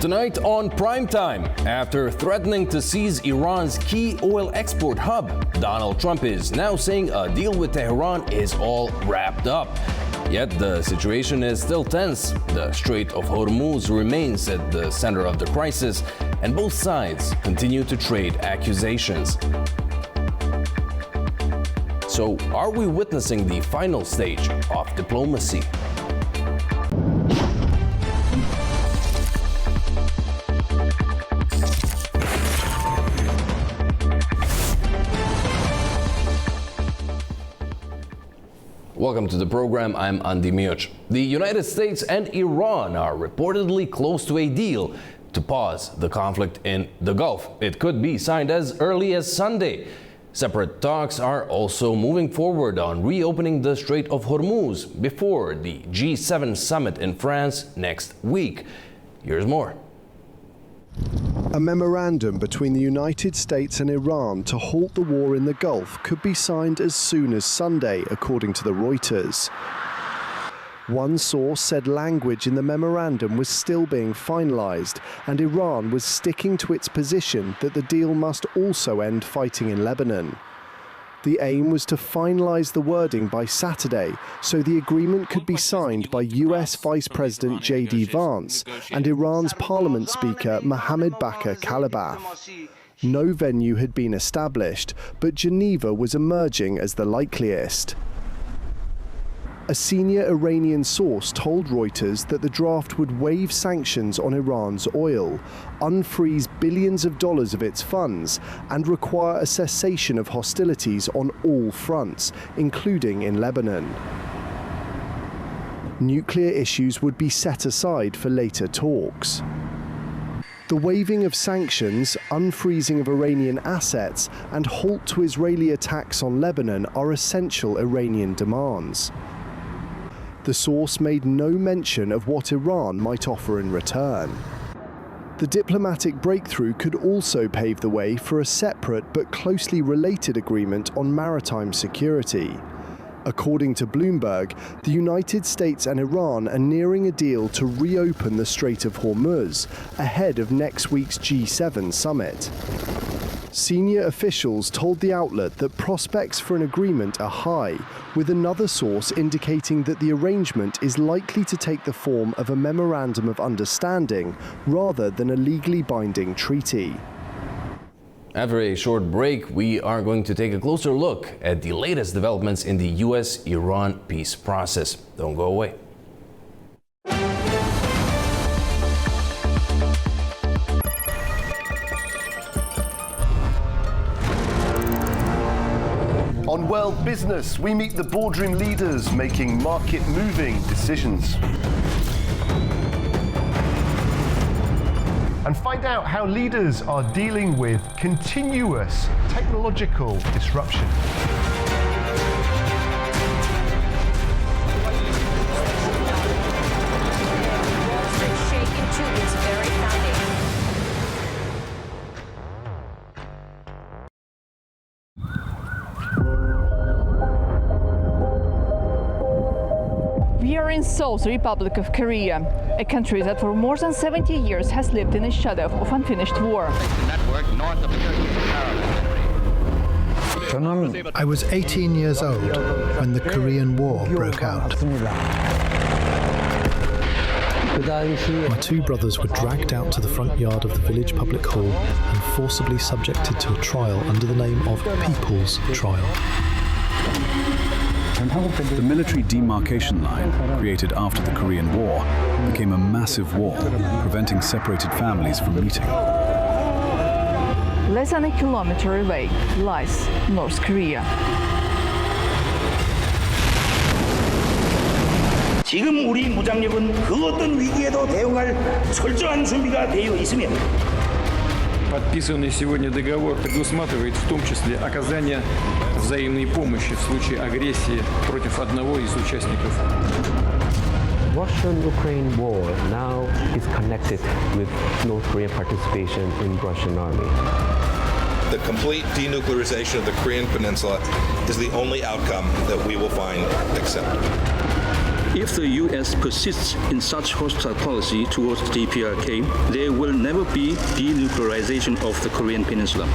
Tonight on Primetime, after threatening to seize Iran's key oil export hub, Donald Trump is now saying a deal with Tehran is all wrapped up. Yet the situation is still tense. The Strait of Hormuz remains at the center of the crisis, and both sides continue to trade accusations. So, are we witnessing the final stage of diplomacy? Welcome to the program. I'm Andy Miuch. The United States and Iran are reportedly close to a deal to pause the conflict in the Gulf. It could be signed as early as Sunday. Separate talks are also moving forward on reopening the Strait of Hormuz before the G7 summit in France next week. Here's more. A memorandum between the United States and Iran to halt the war in the Gulf could be signed as soon as Sunday, according to the Reuters. One source said language in the memorandum was still being finalized, and Iran was sticking to its position that the deal must also end fighting in Lebanon. The aim was to finalize the wording by Saturday, so the agreement could be signed by US Vice President J.D. Vance and Iran's Parliament Speaker Mohammad Bakr Kalibaf. No venue had been established, but Geneva was emerging as the likeliest. A senior Iranian source told Reuters that the draft would waive sanctions on Iran's oil, unfreeze billions of dollars of its funds, and require a cessation of hostilities on all fronts, including in Lebanon. Nuclear issues would be set aside for later talks. The waiving of sanctions, unfreezing of Iranian assets, and halt to Israeli attacks on Lebanon are essential Iranian demands. The source made no mention of what Iran might offer in return. The diplomatic breakthrough could also pave the way for a separate but closely related agreement on maritime security. According to Bloomberg, the United States and Iran are nearing a deal to reopen the Strait of Hormuz ahead of next week's G7 summit. Senior officials told the outlet that prospects for an agreement are high, with another source indicating that the arrangement is likely to take the form of a memorandum of understanding rather than a legally binding treaty. After a short break, we are going to take a closer look at the latest developments in the US-Iran peace process. Don't go away. On World Business, we meet the boardroom leaders making market-moving decisions. And find out how leaders are dealing with continuous technological disruption. Shaken to its very foundation. We are in Seoul, the Republic of Korea, a country that for more than 70 years has lived in the shadow of unfinished war. I was 18 years old when the Korean War broke out. My two brothers were dragged out to the front yard of the village public hall and forcibly subjected to a trial under the name of People's Trial. The military demarcation line, created after the Korean War, became a massive wall, preventing separated families from meeting. Less than a kilometer away lies North Korea. 지금 우리 무장력은 그 어떤 위기에도 대응할 철저한 준비가 되어 있으며 Подписанный сегодня договор предусматривает в том числе оказание взаимной помощи в случае агрессии против одного из участников. Russian-Ukraine war now is connected with North Korean participation in Russian army. The complete denuclearization of the Korean Peninsula is the only outcome that we will find acceptable. If the U.S. persists in such hostile policy towards the DPRK, there will never be denuclearization of the Korean Peninsula.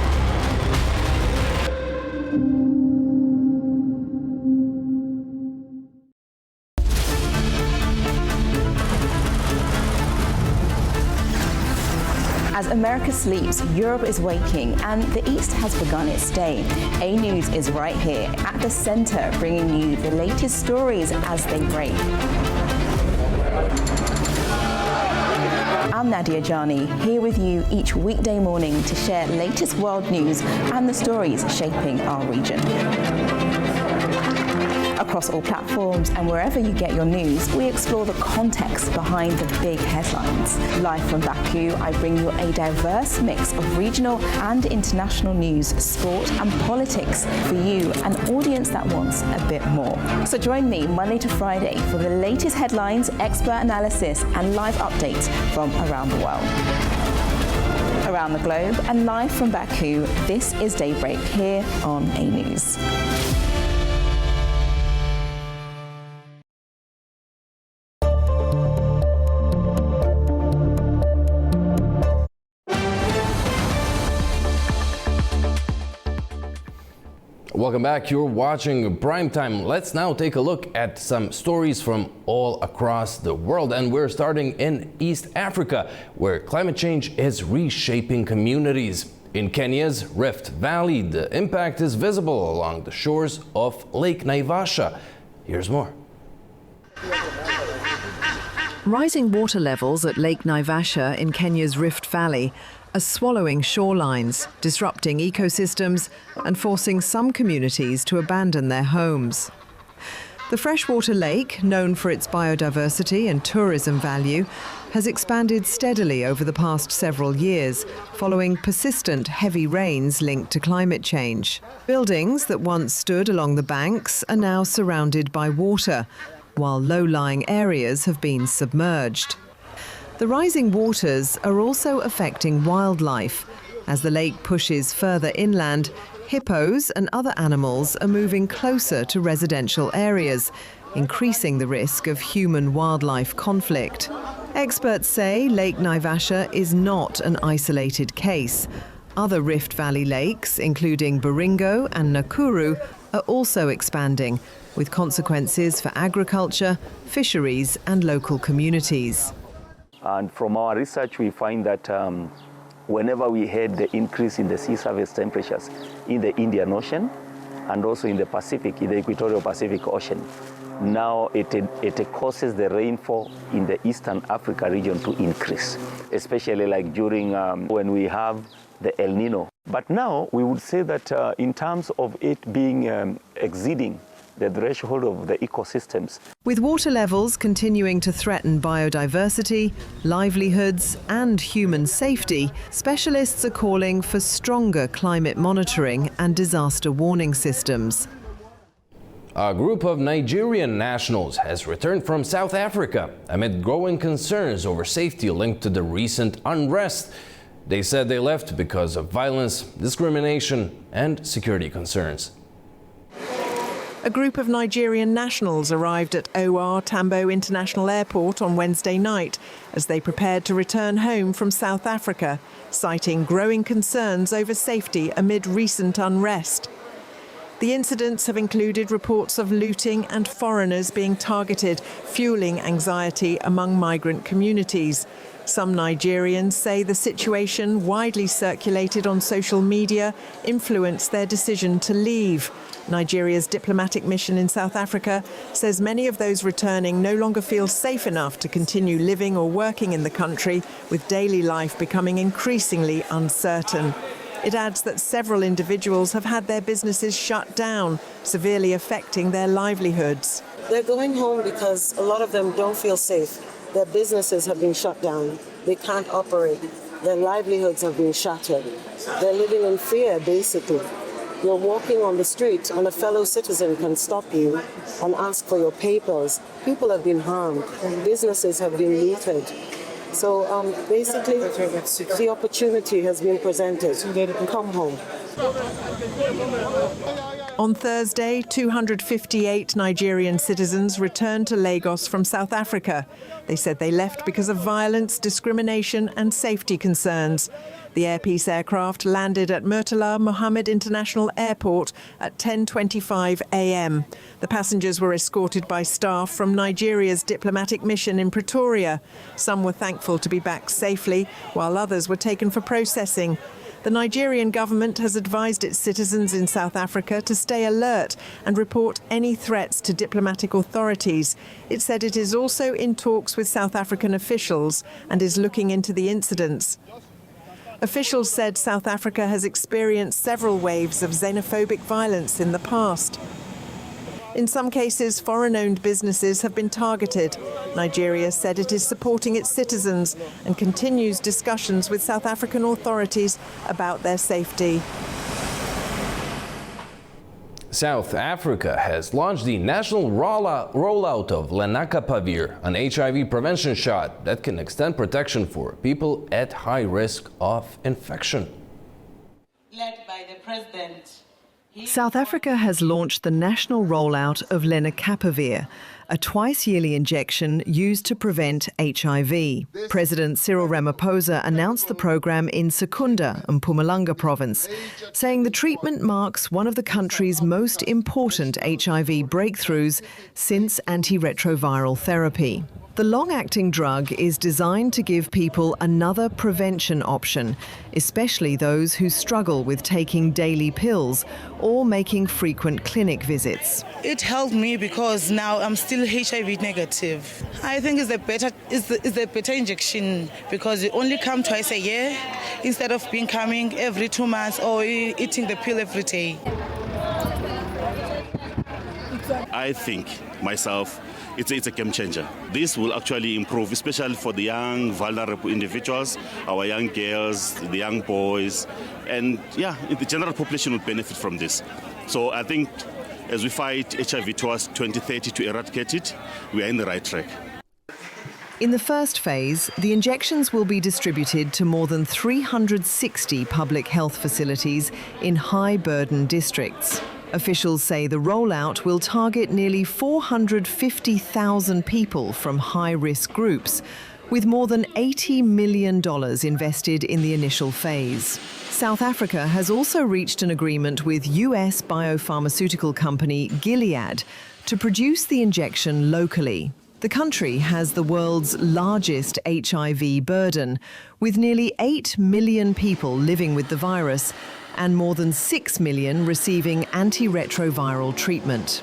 As America sleeps, Europe is waking, and the East has begun its day. A News is right here at the center, bringing you the latest stories as they break. I'm Nadia Jani, here with you each weekday morning to share latest world news and the stories shaping our region. Across all platforms and wherever you get your news, we explore the context behind the big headlines. Live from Baku, I bring you a diverse mix of regional and international news, sport and politics for you, an audience that wants a bit more. So join me Monday to Friday for the latest headlines, expert analysis and live updates from around the world. Around the globe and live from Baku, this is Daybreak here on A News. Welcome back. You're watching Primetime. Let's now take a look at some stories from all across the world. And we're starting in East Africa, where climate change is reshaping communities. In Kenya's Rift Valley, the impact is visible along the shores of Lake Naivasha. Here's more. Rising water levels at Lake Naivasha in Kenya's Rift Valley are swallowing shorelines, disrupting ecosystems and forcing some communities to abandon their homes. The freshwater lake, known for its biodiversity and tourism value, has expanded steadily over the past several years, following persistent heavy rains linked to climate change. Buildings that once stood along the banks are now surrounded by water, while low-lying areas have been submerged. The rising waters are also affecting wildlife. As the lake pushes further inland, hippos and other animals are moving closer to residential areas, increasing the risk of human-wildlife conflict. Experts say Lake Naivasha is not an isolated case. Other Rift Valley lakes, including Baringo and Nakuru, are also expanding, with consequences for agriculture, fisheries and local communities. And from our research, we find that whenever we had the increase in the sea surface temperatures in the Indian Ocean and also in the Pacific, in the Equatorial Pacific Ocean, now it causes the rainfall in the Eastern Africa region to increase, especially like during when we have the El Nino. But now we would say that in terms of it being exceeding the threshold of the ecosystems. With water levels continuing to threaten biodiversity, livelihoods and human safety, specialists are calling for stronger climate monitoring and disaster warning systems. A group of Nigerian nationals has returned from South Africa amid growing concerns over safety linked to the recent unrest. They said they left because of violence, discrimination and security concerns. A group of Nigerian nationals arrived at OR Tambo International Airport on Wednesday night as they prepared to return home from South Africa, citing growing concerns over safety amid recent unrest. The incidents have included reports of looting and foreigners being targeted, fueling anxiety among migrant communities. Some Nigerians say the situation, widely circulated on social media, influenced their decision to leave. Nigeria's diplomatic mission in South Africa says many of those returning no longer feel safe enough to continue living or working in the country, with daily life becoming increasingly uncertain. It adds that several individuals have had their businesses shut down, severely affecting their livelihoods. They're going home because a lot of them don't feel safe. Their businesses have been shut down. They can't operate. Their livelihoods have been shattered. They're living in fear, basically. You're walking on the street and a fellow citizen can stop you and ask for your papers. People have been harmed. Businesses have been looted. So basically, the opportunity has been presented. Come home. On Thursday, 258 Nigerian citizens returned to Lagos from South Africa. They said they left because of violence, discrimination and safety concerns. The Air Peace aircraft landed at Murtala Mohammed International Airport at 10:25 a.m. The passengers were escorted by staff from Nigeria's diplomatic mission in Pretoria. Some were thankful to be back safely, while others were taken for processing. The Nigerian government has advised its citizens in South Africa to stay alert and report any threats to diplomatic authorities. It said it is also in talks with South African officials and is looking into the incidents. Officials said South Africa has experienced several waves of xenophobic violence in the past. In some cases, foreign-owned businesses have been targeted. Nigeria said it is supporting its citizens and continues discussions with South African authorities about their safety. South Africa has launched the national rollout of lenacapavir, an HIV prevention shot that can extend protection for people at high risk of infection. Led by the President. South Africa has launched the national rollout of lenacapavir, a twice-yearly injection used to prevent HIV. President Cyril Ramaphosa announced the program in Secunda, Mpumalanga province, saying the treatment marks one of the country's most important HIV breakthroughs since antiretroviral therapy. The long-acting drug is designed to give people another prevention option, especially those who struggle with taking daily pills or making frequent clinic visits. It helped me because now I'm still HIV negative. I think it's a better injection because it only comes twice a year instead of being coming every 2 months or eating the pill every day. I think myself, it's a game changer. This will actually improve, especially for the young, vulnerable individuals, our young girls, the young boys, and the general population will benefit from this. So I think as we fight HIV towards 2030 to eradicate it, we are in the right track. In the first phase, the injections will be distributed to more than 360 public health facilities in high-burden districts. Officials say the rollout will target nearly 450,000 people from high-risk groups, with more than $80 million invested in the initial phase. South Africa has also reached an agreement with US biopharmaceutical company Gilead to produce the injection locally. The country has the world's largest HIV burden, with nearly 8 million people living with the virus and more than 6 million receiving antiretroviral treatment.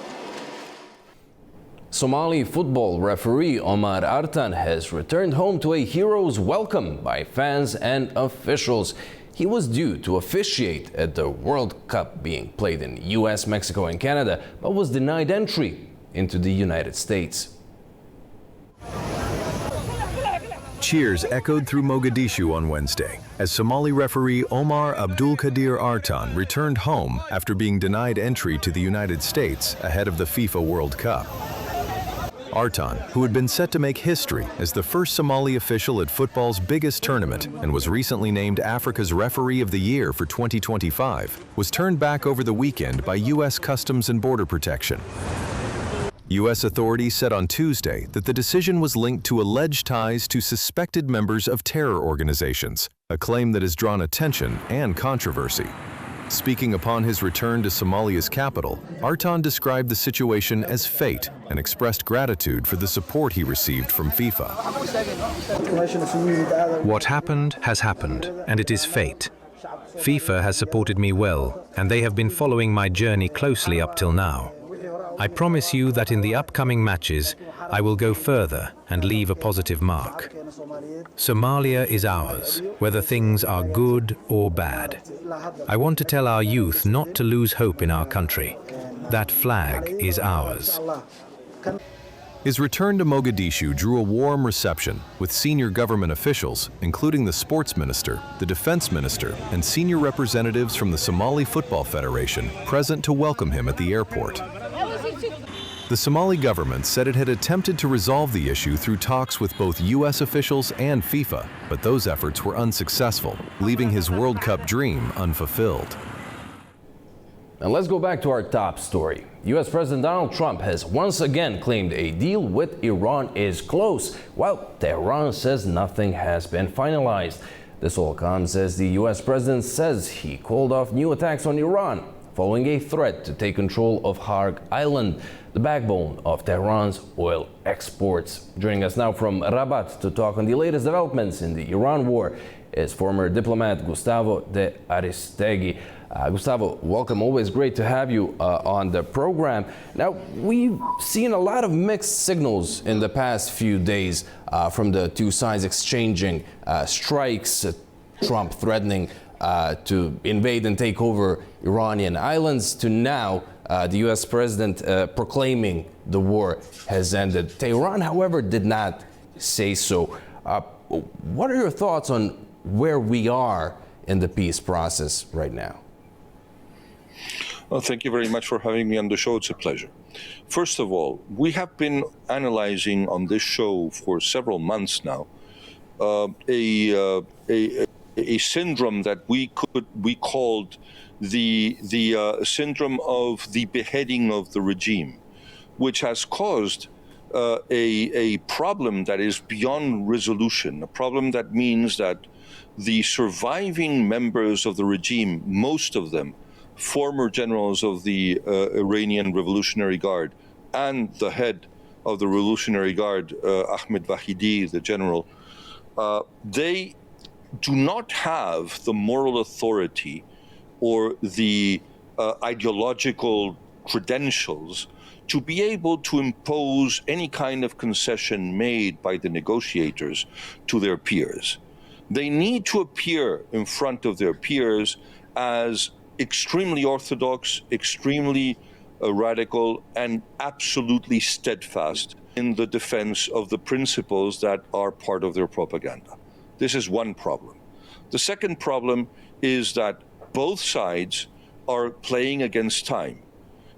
Somali football referee Omar Artan has returned home to a hero's welcome by fans and officials. He was due to officiate at the World Cup being played in US, Mexico and Canada, but was denied entry into the United States. Cheers echoed through Mogadishu on Wednesday as Somali referee Omar Abdulkadir Artan returned home after being denied entry to the United States ahead of the FIFA World Cup. Artan, who had been set to make history as the first Somali official at football's biggest tournament and was recently named Africa's Referee of the Year for 2025, was turned back over the weekend by U.S. Customs and Border Protection. U.S. authorities said on Tuesday that the decision was linked to alleged ties to suspected members of terror organizations, a claim that has drawn attention and controversy. Speaking upon his return to Somalia's capital, Artan described the situation as fate and expressed gratitude for the support he received from FIFA. What happened has happened, and it is fate. FIFA has supported me well, and they have been following my journey closely up till now. I promise you that in the upcoming matches, I will go further and leave a positive mark. Somalia is ours, whether things are good or bad. I want to tell our youth not to lose hope in our country. That flag is ours. His return to Mogadishu drew a warm reception, with senior government officials, including the sports minister, the defense minister, and senior representatives from the Somali Football Federation present to welcome him at the airport. The Somali government said it had attempted to resolve the issue through talks with both U.S. officials and FIFA, but those efforts were unsuccessful, leaving his World Cup dream unfulfilled. And let's go back to our top story. U.S. President Donald Trump has once again claimed a deal with Iran is close, while Tehran says nothing has been finalized. This all comes as the U.S. president says he called off new attacks on Iran following a threat to take control of Harg Island, the backbone of Tehran's oil exports. Joining us now from Rabat to talk on the latest developments in the Iran war is former diplomat Gustavo de Aristegui. Gustavo, welcome. Always great to have you on the program. Now, we've seen a lot of mixed signals in the past few days from the two sides exchanging strikes, Trump threatening to invade and take over Iranian islands, to now the U.S. president proclaiming the war has ended. Tehran, however, did not say so. What are your thoughts on where we are in the peace process right now? Well, thank you very much for having me on the show. It's a pleasure. First of all, we have been analyzing on this show for several months now a syndrome that we called the syndrome of the beheading of the regime, which has caused a problem that is beyond resolution, a problem that means that the surviving members of the regime, most of them former generals of the Iranian Revolutionary Guard, and the head of the Revolutionary Guard, Ahmed Vahidi, the general, they do not have the moral authority or the ideological credentials to be able to impose any kind of concession made by the negotiators to their peers. They need to appear in front of their peers as extremely orthodox, extremely radical, and absolutely steadfast in the defense of the principles that are part of their propaganda. This is one problem. The second problem is that both sides are playing against time.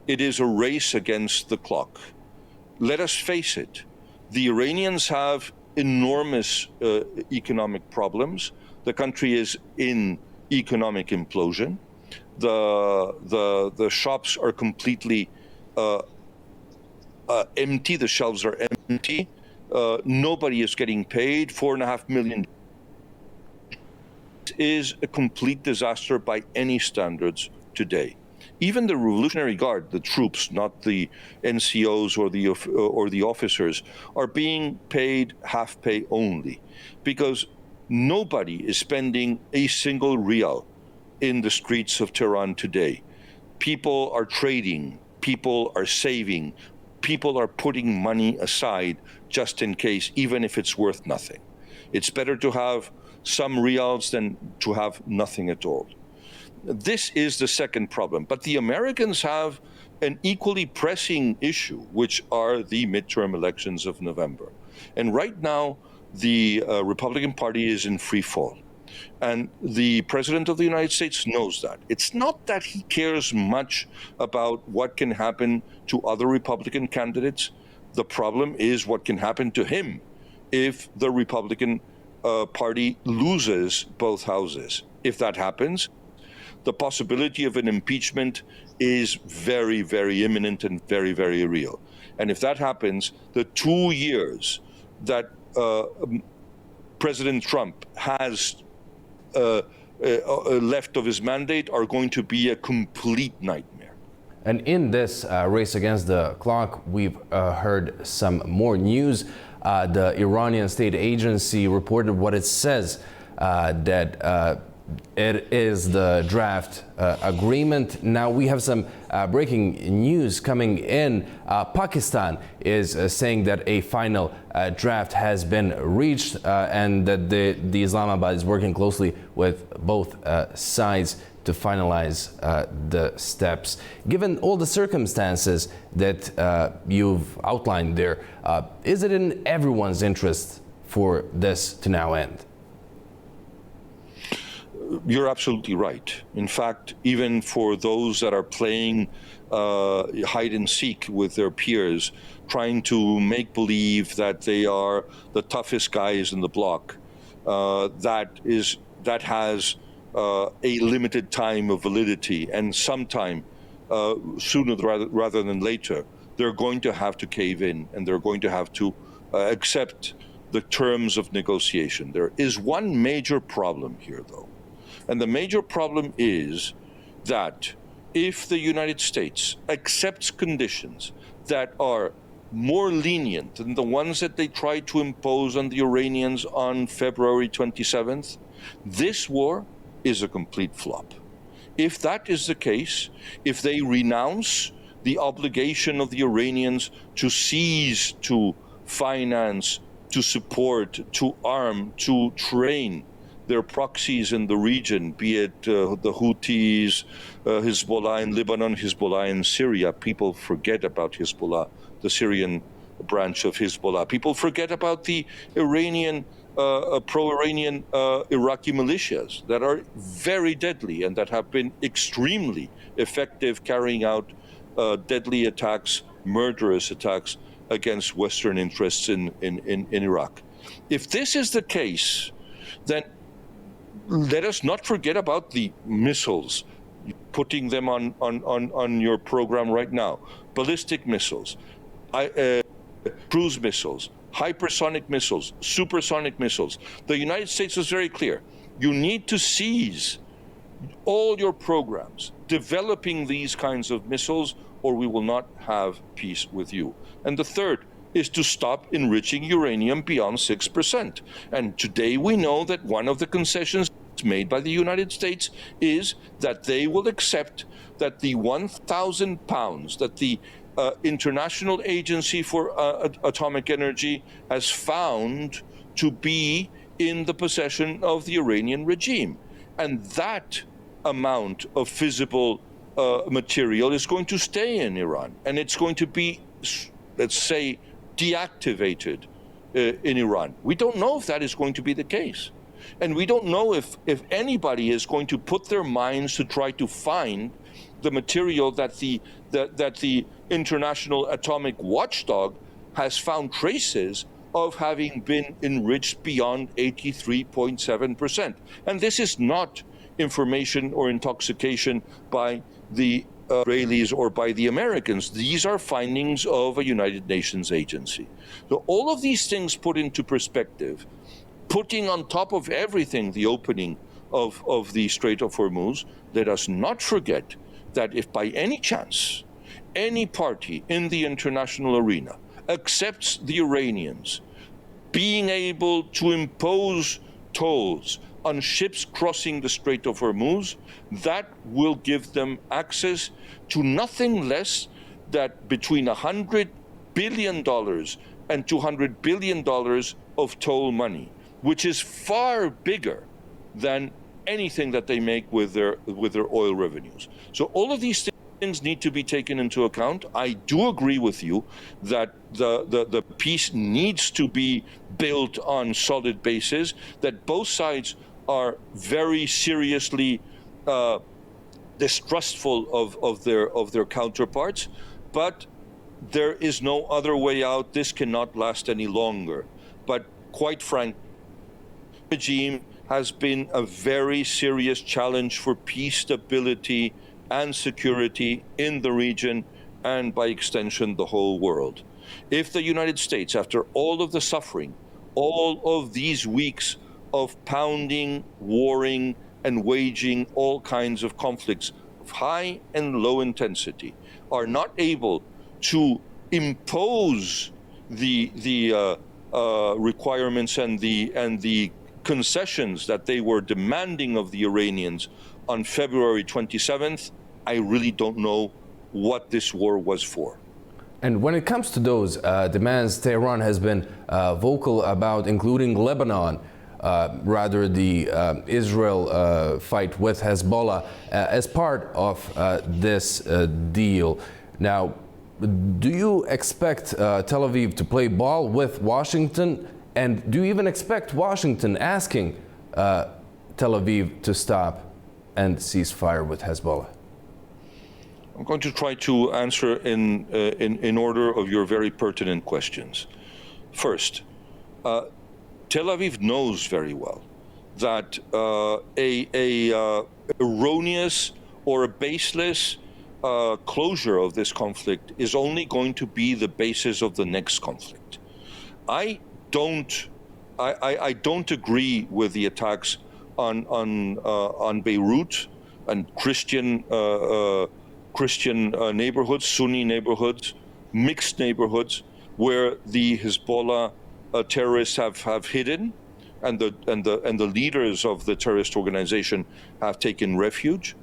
It is a race against the clock. Let us face it, the Iranians have enormous economic problems. The country is in economic implosion. The shops are completely empty. The shelves are empty. Nobody is getting paid. 4.5 million is a complete disaster by any standards today. Even the Revolutionary Guard, the troops, not the NCOs or the officers, are being paid half pay only, because nobody is spending a single rial in the streets of Tehran today. People are trading, people are saving, people are putting money aside just in case, even if it's worth nothing. It's better to have some reals than to have nothing at all. This is the second problem. But the Americans have an equally pressing issue, which are the midterm elections of November. And right now, the Republican Party is in free fall. And the President of the United States knows that. It's not that he cares much about what can happen to other Republican candidates. The problem is what can happen to him if the Republican Party loses both houses. If that happens, the possibility of an impeachment is very, very imminent and very, very real. And if that happens, the 2 years that President Trump has left of his mandate are going to be a complete nightmare. And in this race against the clock, we've heard some more news. The Iranian state agency reported what it says, that it is the draft agreement. Now we have some breaking news coming in. Pakistan is saying that a final draft has been reached and that the Islamabad is working closely with both sides to finalize the steps. Given all the circumstances that you've outlined there, is it in everyone's interest for this to now end? You're absolutely right. In fact, even for those that are playing hide and seek with their peers, trying to make believe that they are the toughest guys in the block, that has a limited time of validity, and sometime sooner rather than later, they're going to have to cave in and they're going to have to accept the terms of negotiation. There is one major problem here, though. And the major problem is that if the United States accepts conditions that are more lenient than the ones that they tried to impose on the Iranians on February 27th, this war is a complete flop. If that is the case, if they renounce the obligation of the Iranians to cease to finance, to support, to arm, to train their proxies in the region, be it the Houthis, Hezbollah in Lebanon, Hezbollah in Syria. People forget about Hezbollah, the Syrian branch of Hezbollah. People forget about the Iranian, pro-Iranian Iraqi militias that are very deadly and that have been extremely effective carrying out deadly attacks, murderous attacks against Western interests in Iraq. If this is the case, then let us not forget about the missiles, putting them on your program right now. Ballistic missiles, cruise missiles, hypersonic missiles, supersonic missiles. The United States was very clear. You need to seize all your programs developing these kinds of missiles, or we will not have peace with you. And the third is to stop enriching uranium beyond 6%. And today we know that one of the concessions made by the United States is that they will accept that the 1,000 pounds that the International Agency for Atomic Energy has found to be in the possession of the Iranian regime. And that amount of fissile material is going to stay in Iran, and it's going to be, let's say, deactivated in Iran. We don't know if that is going to be the case. And we don't know if anybody is going to put their minds to try to find the material that the International Atomic Watchdog has found traces of having been enriched beyond 83.7%. And this is not information or intoxication by the Israelis or by the Americans. These are findings of a United Nations agency. So all of these things put into perspective, putting on top of everything the opening of the Strait of Hormuz, let us not forget that if by any chance any party in the international arena accepts the Iranians being able to impose tolls on ships crossing the Strait of Hormuz, that will give them access to nothing less than between $100 billion and $200 billion of toll money, which is far bigger than anything that they make with their oil revenues. So all of these things need to be taken into account. I do agree with you that the peace needs to be built on solid basis, that both sides are very seriously distrustful of their counterparts, but there is no other way out. This cannot last any longer. But quite frankly, the regime has been a very serious challenge for peace, stability, and security in the region, and by extension, the whole world. If the United States, after all of the suffering, all of these weeks of pounding, warring, and waging all kinds of conflicts of high and low intensity, are not able to impose the requirements and the concessions that they were demanding of the Iranians on February 27th, I really don't know what this war was for. And when it comes to those demands, Tehran has been vocal about including Lebanon, rather the Israel fight with Hezbollah, as part of this deal. Now, do you expect Tel Aviv to play ball with Washington? And do you even expect Washington asking Tel Aviv to stop and cease fire with Hezbollah? I'm going to try to answer in order of your very pertinent questions. First, Tel Aviv knows very well that a erroneous or a baseless closure of this conflict is only going to be the basis of the next conflict. I don't agree with the attacks on Beirut and Christian neighborhoods, Sunni neighborhoods, mixed neighborhoods, where the Hezbollah terrorists have hidden, and the leaders of the terrorist organization have taken refuge.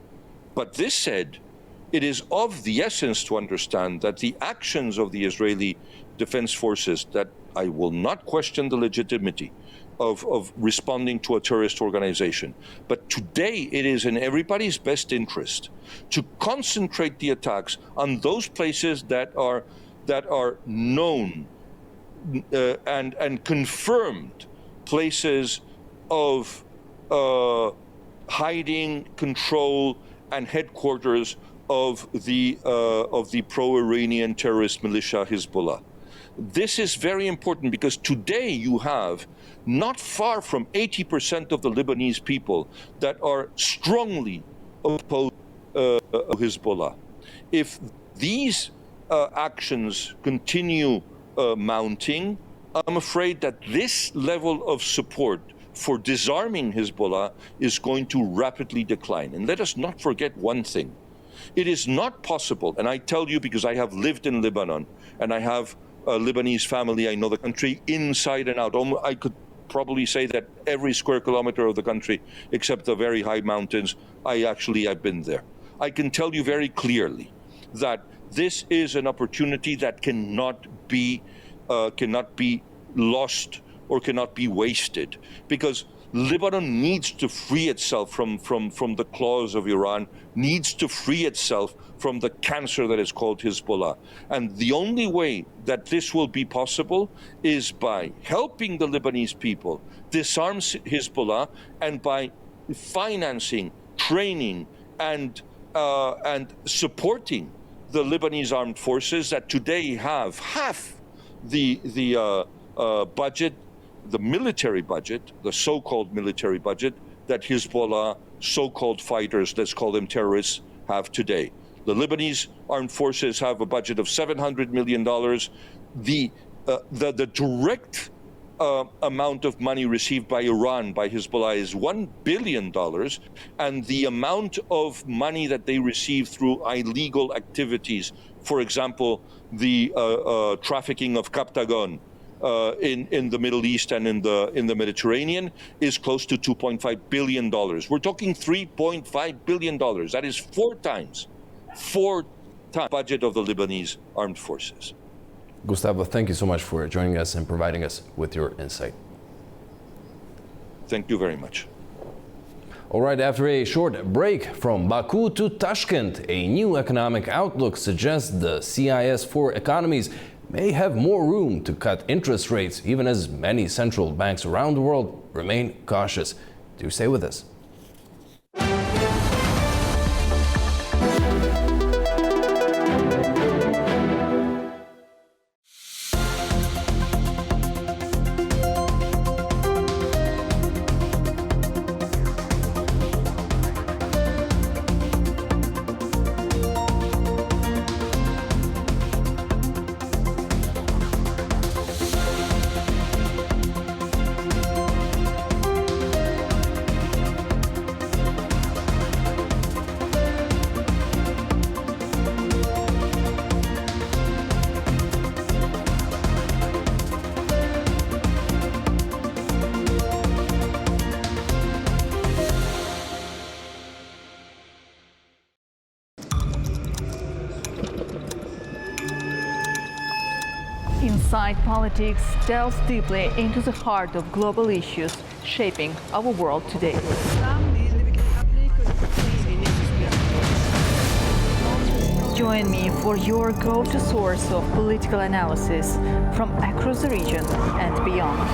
But this said, it is of the essence to understand that the actions of the Israeli Defense Forces, that I will not question the legitimacy of responding to a terrorist organization, but today it is in everybody's best interest to concentrate the attacks on those places that are known and confirmed places of hiding, control, and headquarters of the pro-Iranian terrorist militia Hezbollah. This is very important because today you have not far from 80% of the Lebanese people that are strongly opposed to Hezbollah. If these actions continue mounting, I'm afraid that this level of support for disarming Hezbollah is going to rapidly decline. And let us not forget one thing. It is not possible, and I tell you because I have lived in Lebanon and I have a Lebanese family, I know the country inside and out. I could probably say that every square kilometer of the country, except the very high mountains, I've been there. I can tell you very clearly that this is an opportunity that cannot be lost or cannot be wasted, because Lebanon needs to free itself from the claws of Iran, needs to free itself from the cancer that is called Hezbollah. And the only way that this will be possible is by helping the Lebanese people disarm Hezbollah, and by financing, training, and supporting the Lebanese armed forces that today have half the budget, the military budget, the so-called military budget that Hezbollah so-called fighters, let's call them terrorists, have today. The Lebanese armed forces have a budget of $700 million. The direct amount of money received by Iran, by Hezbollah, is $1 billion, and the amount of money that they receive through illegal activities, for example, the trafficking of Captagon in the Middle East and in the Mediterranean, is close to $2.5 billion. We're talking $3.5 billion. That is four times the budget of the Lebanese armed forces. Gustavo, thank you so much for joining us and providing us with your insight. Thank you very much. All right, after a short break, from Baku to Tashkent, a new economic outlook suggests the CIS4 economies may have more room to cut interest rates, even as many central banks around the world remain cautious. Do stay with us. Inside Politics delves deeply into the heart of global issues shaping our world today. Join me for your go-to source of political analysis from across the region and beyond.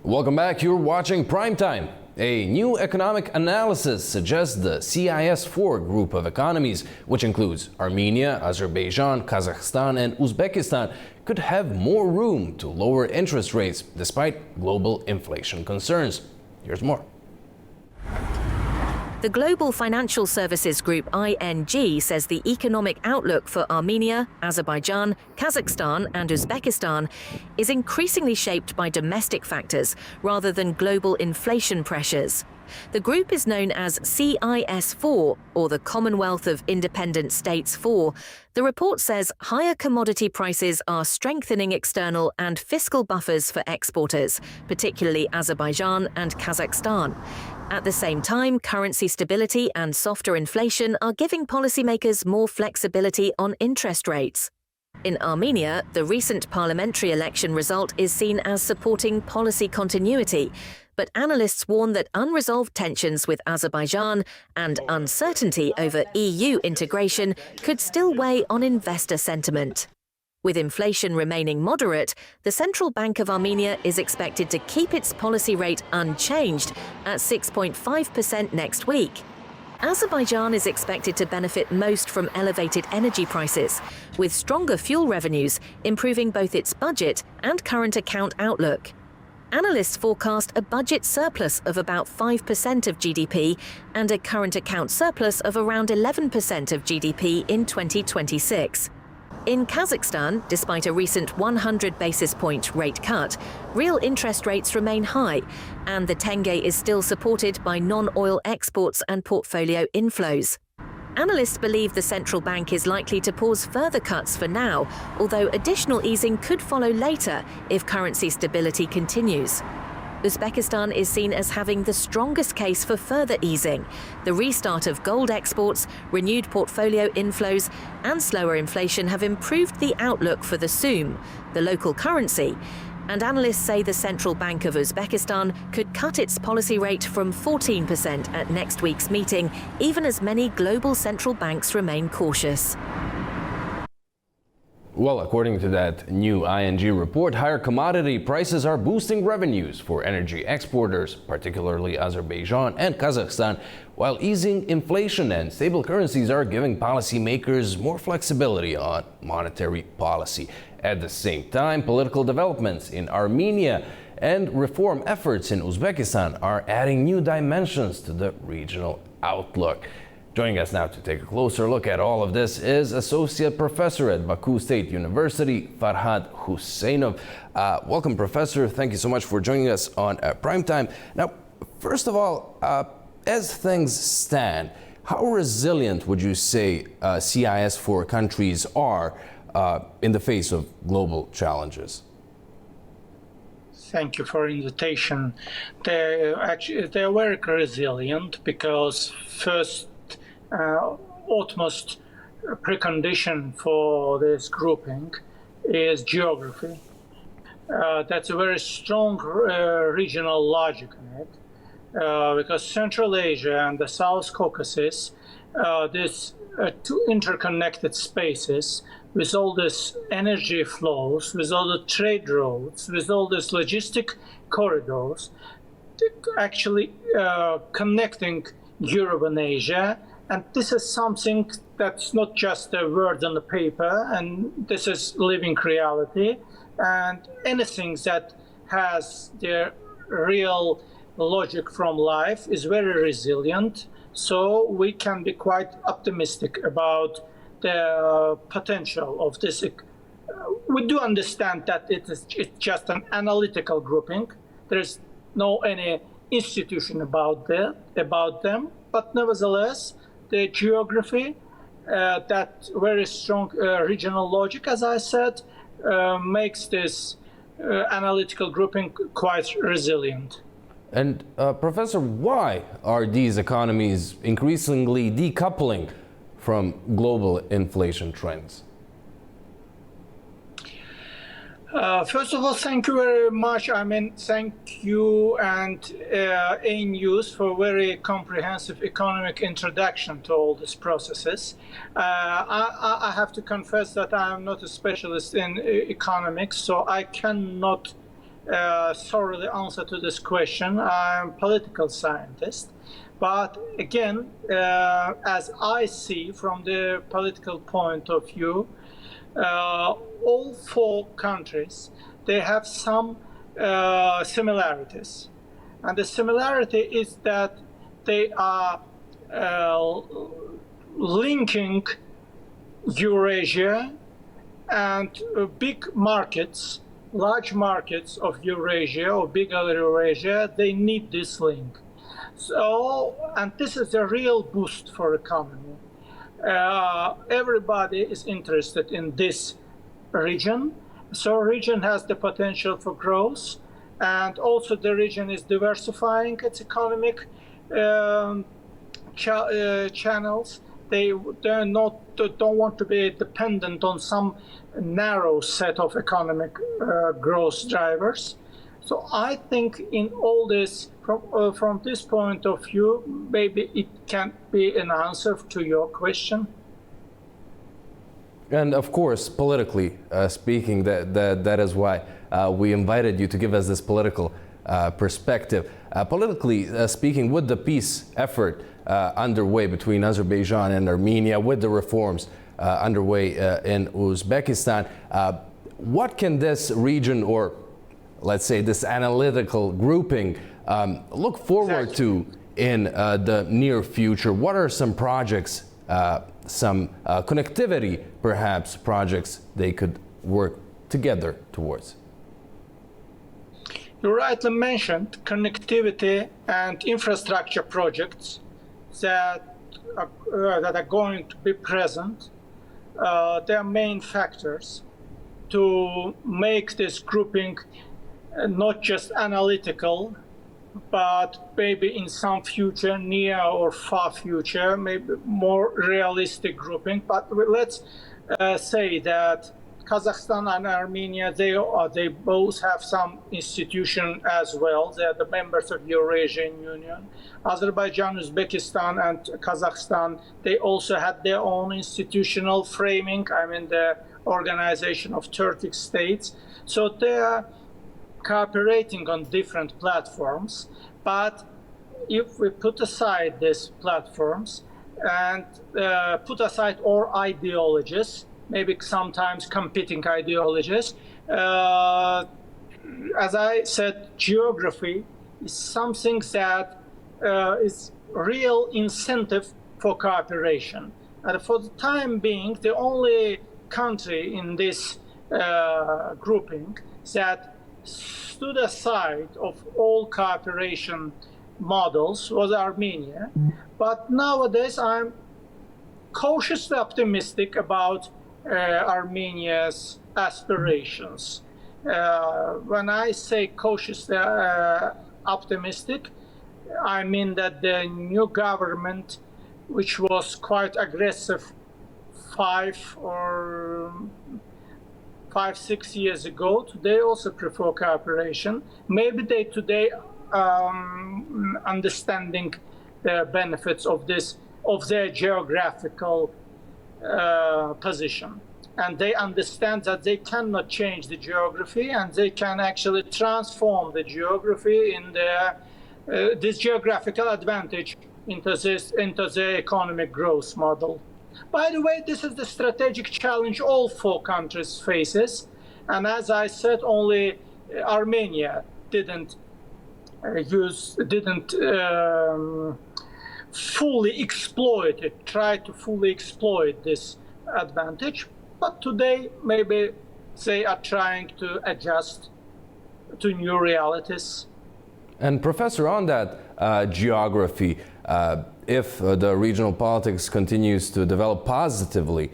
Welcome back. You're watching Primetime. A new economic analysis suggests the CIS4 group of economies, which includes Armenia, Azerbaijan, Kazakhstan, and Uzbekistan, could have more room to lower interest rates despite global inflation concerns. Here's more. The Global Financial Services Group ING says the economic outlook for Armenia, Azerbaijan, Kazakhstan and Uzbekistan is increasingly shaped by domestic factors rather than global inflation pressures. The group is known as CIS4, or the Commonwealth of Independent States 4. The report says higher commodity prices are strengthening external and fiscal buffers for exporters, particularly Azerbaijan and Kazakhstan. At the same time, currency stability and softer inflation are giving policymakers more flexibility on interest rates. In Armenia, the recent parliamentary election result is seen as supporting policy continuity, but analysts warn that unresolved tensions with Azerbaijan and uncertainty over EU integration could still weigh on investor sentiment. With inflation remaining moderate, the Central Bank of Armenia is expected to keep its policy rate unchanged at 6.5% next week. Azerbaijan is expected to benefit most from elevated energy prices, with stronger fuel revenues improving both its budget and current account outlook. Analysts forecast a budget surplus of about 5% of GDP and a current account surplus of around 11% of GDP in 2026. In Kazakhstan, despite a recent 100 basis point rate cut, real interest rates remain high, and the tenge is still supported by non-oil exports and portfolio inflows. Analysts believe the central bank is likely to pause further cuts for now, although additional easing could follow later if currency stability continues. Uzbekistan is seen as having the strongest case for further easing. The restart of gold exports, renewed portfolio inflows, and slower inflation have improved the outlook for the soum, the local currency. And analysts say the Central Bank of Uzbekistan could cut its policy rate from 14% at next week's meeting, even as many global central banks remain cautious. Well, according to that new ING report, higher commodity prices are boosting revenues for energy exporters, particularly Azerbaijan and Kazakhstan, while easing inflation and stable currencies are giving policymakers more flexibility on monetary policy. At the same time, political developments in Armenia and reform efforts in Uzbekistan are adding new dimensions to the regional outlook. Joining us now to take a closer look at all of this is Associate Professor at Baku State University, Farhad Husseinov. Welcome, Professor. Thank you so much for joining us on Primetime. Now, first of all, as things stand, how resilient would you say CIS4 countries are in the face of global challenges? Thank you for the invitation. They're very resilient because first, utmost precondition for this grouping is geography. That's a very strong regional logic in it, because Central Asia and the South Caucasus, these two interconnected spaces with all these energy flows, with all the trade routes, with all these logistic corridors, actually connecting Europe and Asia. And this is something that's not just a word on the paper, and this is living reality. And anything that has their real logic from life is very resilient. So we can be quite optimistic about the potential of this. We do understand that it's just an analytical grouping. There's no any institution about them, but nevertheless, the geography, that very strong regional logic, as I said, makes this analytical grouping quite resilient. And Professor, why are these economies increasingly decoupling from global inflation trends? First of all, thank you very much. Thank you and A News for a very comprehensive economic introduction to all these processes. I have to confess that I am not a specialist in economics, so I cannot thoroughly answer to this question. I'm a political scientist. But again, as I see from the political point of view, all four countries, they have some similarities. And the similarity is that they are linking Eurasia and big markets, large markets of Eurasia or bigger Eurasia, they need this link. So, and this is a real boost for economy. Everybody is interested in this region. So region has the potential for growth, and also the region is diversifying its economic channels. They don't want to be dependent on some narrow set of economic growth drivers. So I think in all this, from this point of view, maybe it can be an answer to your question. And of course, politically speaking, that is why we invited you to give us this political perspective. Politically speaking, with the peace effort underway between Azerbaijan and Armenia, with the reforms underway in Uzbekistan, what can this region, or let's say this analytical grouping, look forward to in the near future? What are some projects, some connectivity, perhaps, projects they could work together towards? You rightly mentioned connectivity and infrastructure projects that are going to be present. They are main factors to make this grouping not just analytical, but maybe in some future, near or far future, maybe more realistic grouping. But let's say that Kazakhstan and Armenia, they both have some institution as well. They are the members of Eurasian Union. Azerbaijan, Uzbekistan, and Kazakhstan, they also had their own institutional framing. I mean, the Organization of Turkic States. So they are cooperating on different platforms. But if we put aside these platforms and put aside all ideologies, maybe sometimes competing ideologies, as I said, geography is something that is real incentive for cooperation. And for the time being, the only country in this grouping that stood aside of all cooperation models was Armenia. But nowadays, I'm cautiously optimistic about Armenia's aspirations. When I say cautiously optimistic, I mean that the new government, which was quite aggressive 5-6 years ago, today also prefer cooperation. Maybe they today understanding the benefits of this, of their geographical position. And they understand that they cannot change the geography, and they can actually transform the geography in their this geographical advantage into their economic growth model. By the way, this is the strategic challenge all four countries faces, and as I said, only Armenia didn't fully exploit it, try to fully exploit this advantage. But today, maybe they are trying to adjust to new realities. And Professor, on that geography, if the regional politics continues to develop positively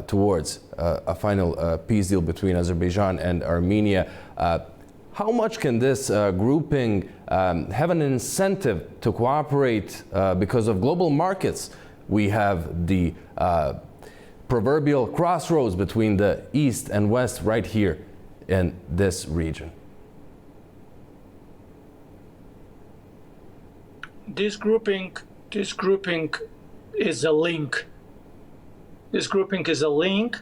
towards a final peace deal between Azerbaijan and Armenia, how much can this grouping have an incentive to cooperate because of global markets? We have the proverbial crossroads between the East and West right here in this region. This grouping is a link. This grouping is a link,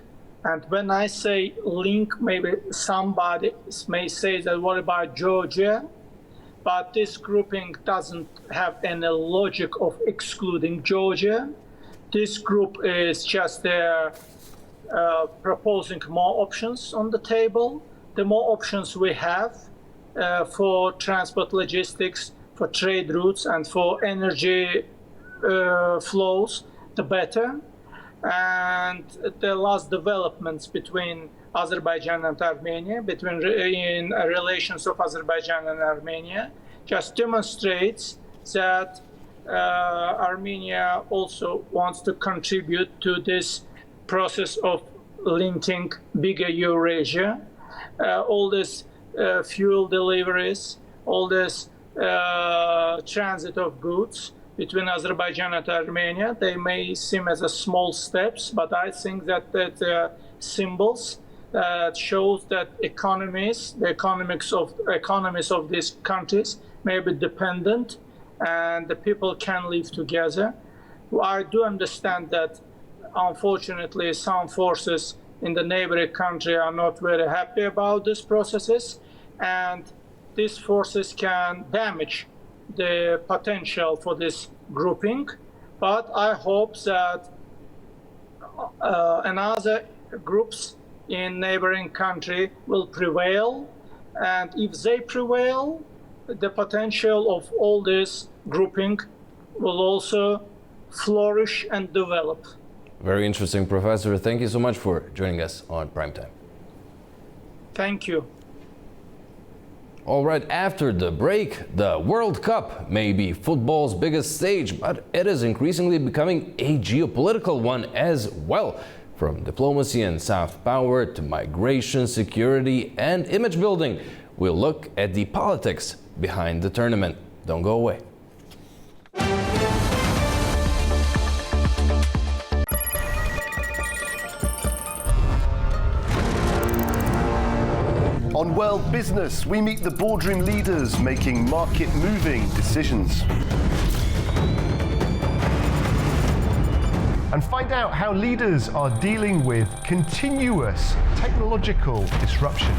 And when I say link, maybe somebody may say that what about Georgia? But this grouping doesn't have any logic of excluding Georgia. This group is just proposing more options on the table. The more options we have for transport logistics, for trade routes, and for energy flows, the better. And the last developments between Azerbaijan and Armenia, in relations of Azerbaijan and Armenia, just demonstrates that Armenia also wants to contribute to this process of linking bigger Eurasia. All this fuel deliveries, all this transit of goods between Azerbaijan and Armenia, they may seem as a small steps, but I think that symbols that shows that the economies of these countries may be dependent, and the people can live together. I do understand that, unfortunately, some forces in the neighboring country are not very happy about these processes, and these forces can damage the potential for this grouping. But I hope that another groups in neighboring country will prevail, and if they prevail, the potential of all this grouping will also flourish and develop. Very interesting, Professor. Thank you so much for joining us on Primetime. Thank you. All right, after the break, the World Cup may be football's biggest stage, but it is increasingly becoming a geopolitical one as well. From diplomacy and soft power to migration, security, and image building, we'll look at the politics behind the tournament. Don't go away. On World Business, we meet the boardroom leaders making market-moving decisions. And find out how leaders are dealing with continuous technological disruption.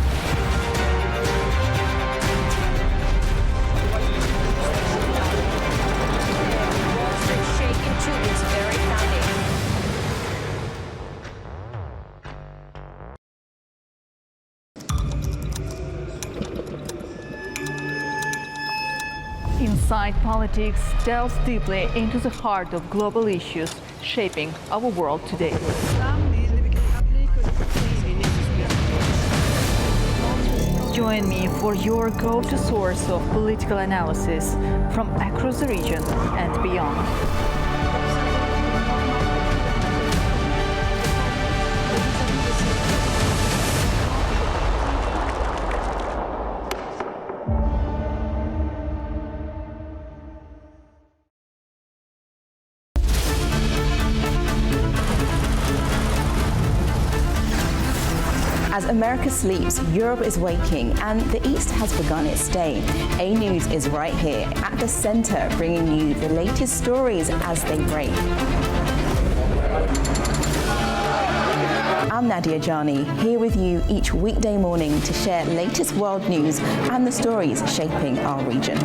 Inside Politics delves deeply into the heart of global issues shaping our world today. Join me for your go-to source of political analysis from across the region and beyond. As America sleeps, Europe is waking, and the East has begun its day. A News is right here at the center, bringing you the latest stories as they break. I'm Nadia Jani, here with you each weekday morning to share latest world news and the stories shaping our region.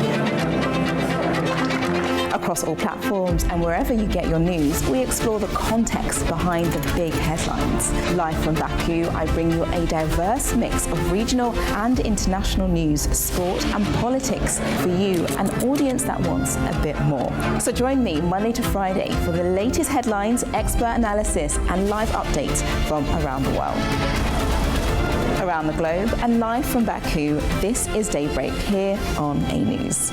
Across all platforms and wherever you get your news, we explore the context behind the big headlines. Live from Baku, I bring you a diverse mix of regional and international news, sport and politics for you, an audience that wants a bit more. So join me Monday to Friday for the latest headlines, expert analysis and live updates from around the world. Around the globe and live from Baku, this is Daybreak here on A News.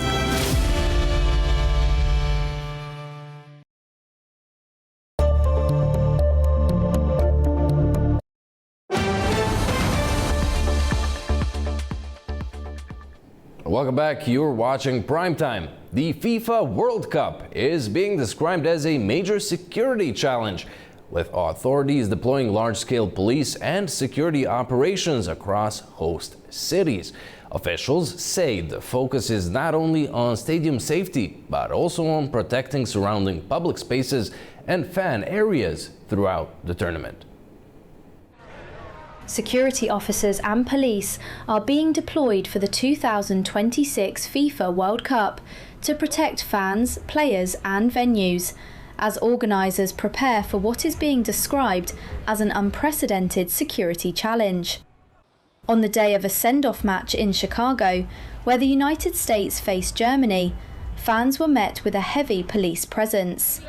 Welcome back. You're watching Primetime. The FIFA World Cup is being described as a major security challenge, with authorities deploying large-scale police and security operations across host cities. Officials say the focus is not only on stadium safety, but also on protecting surrounding public spaces and fan areas throughout the tournament. Security officers and police are being deployed for the 2026 FIFA World Cup to protect fans, players and venues, as organisers prepare for what is being described as an unprecedented security challenge. On the day of a send-off match in Chicago, where the United States faced Germany, fans were met with a heavy police presence.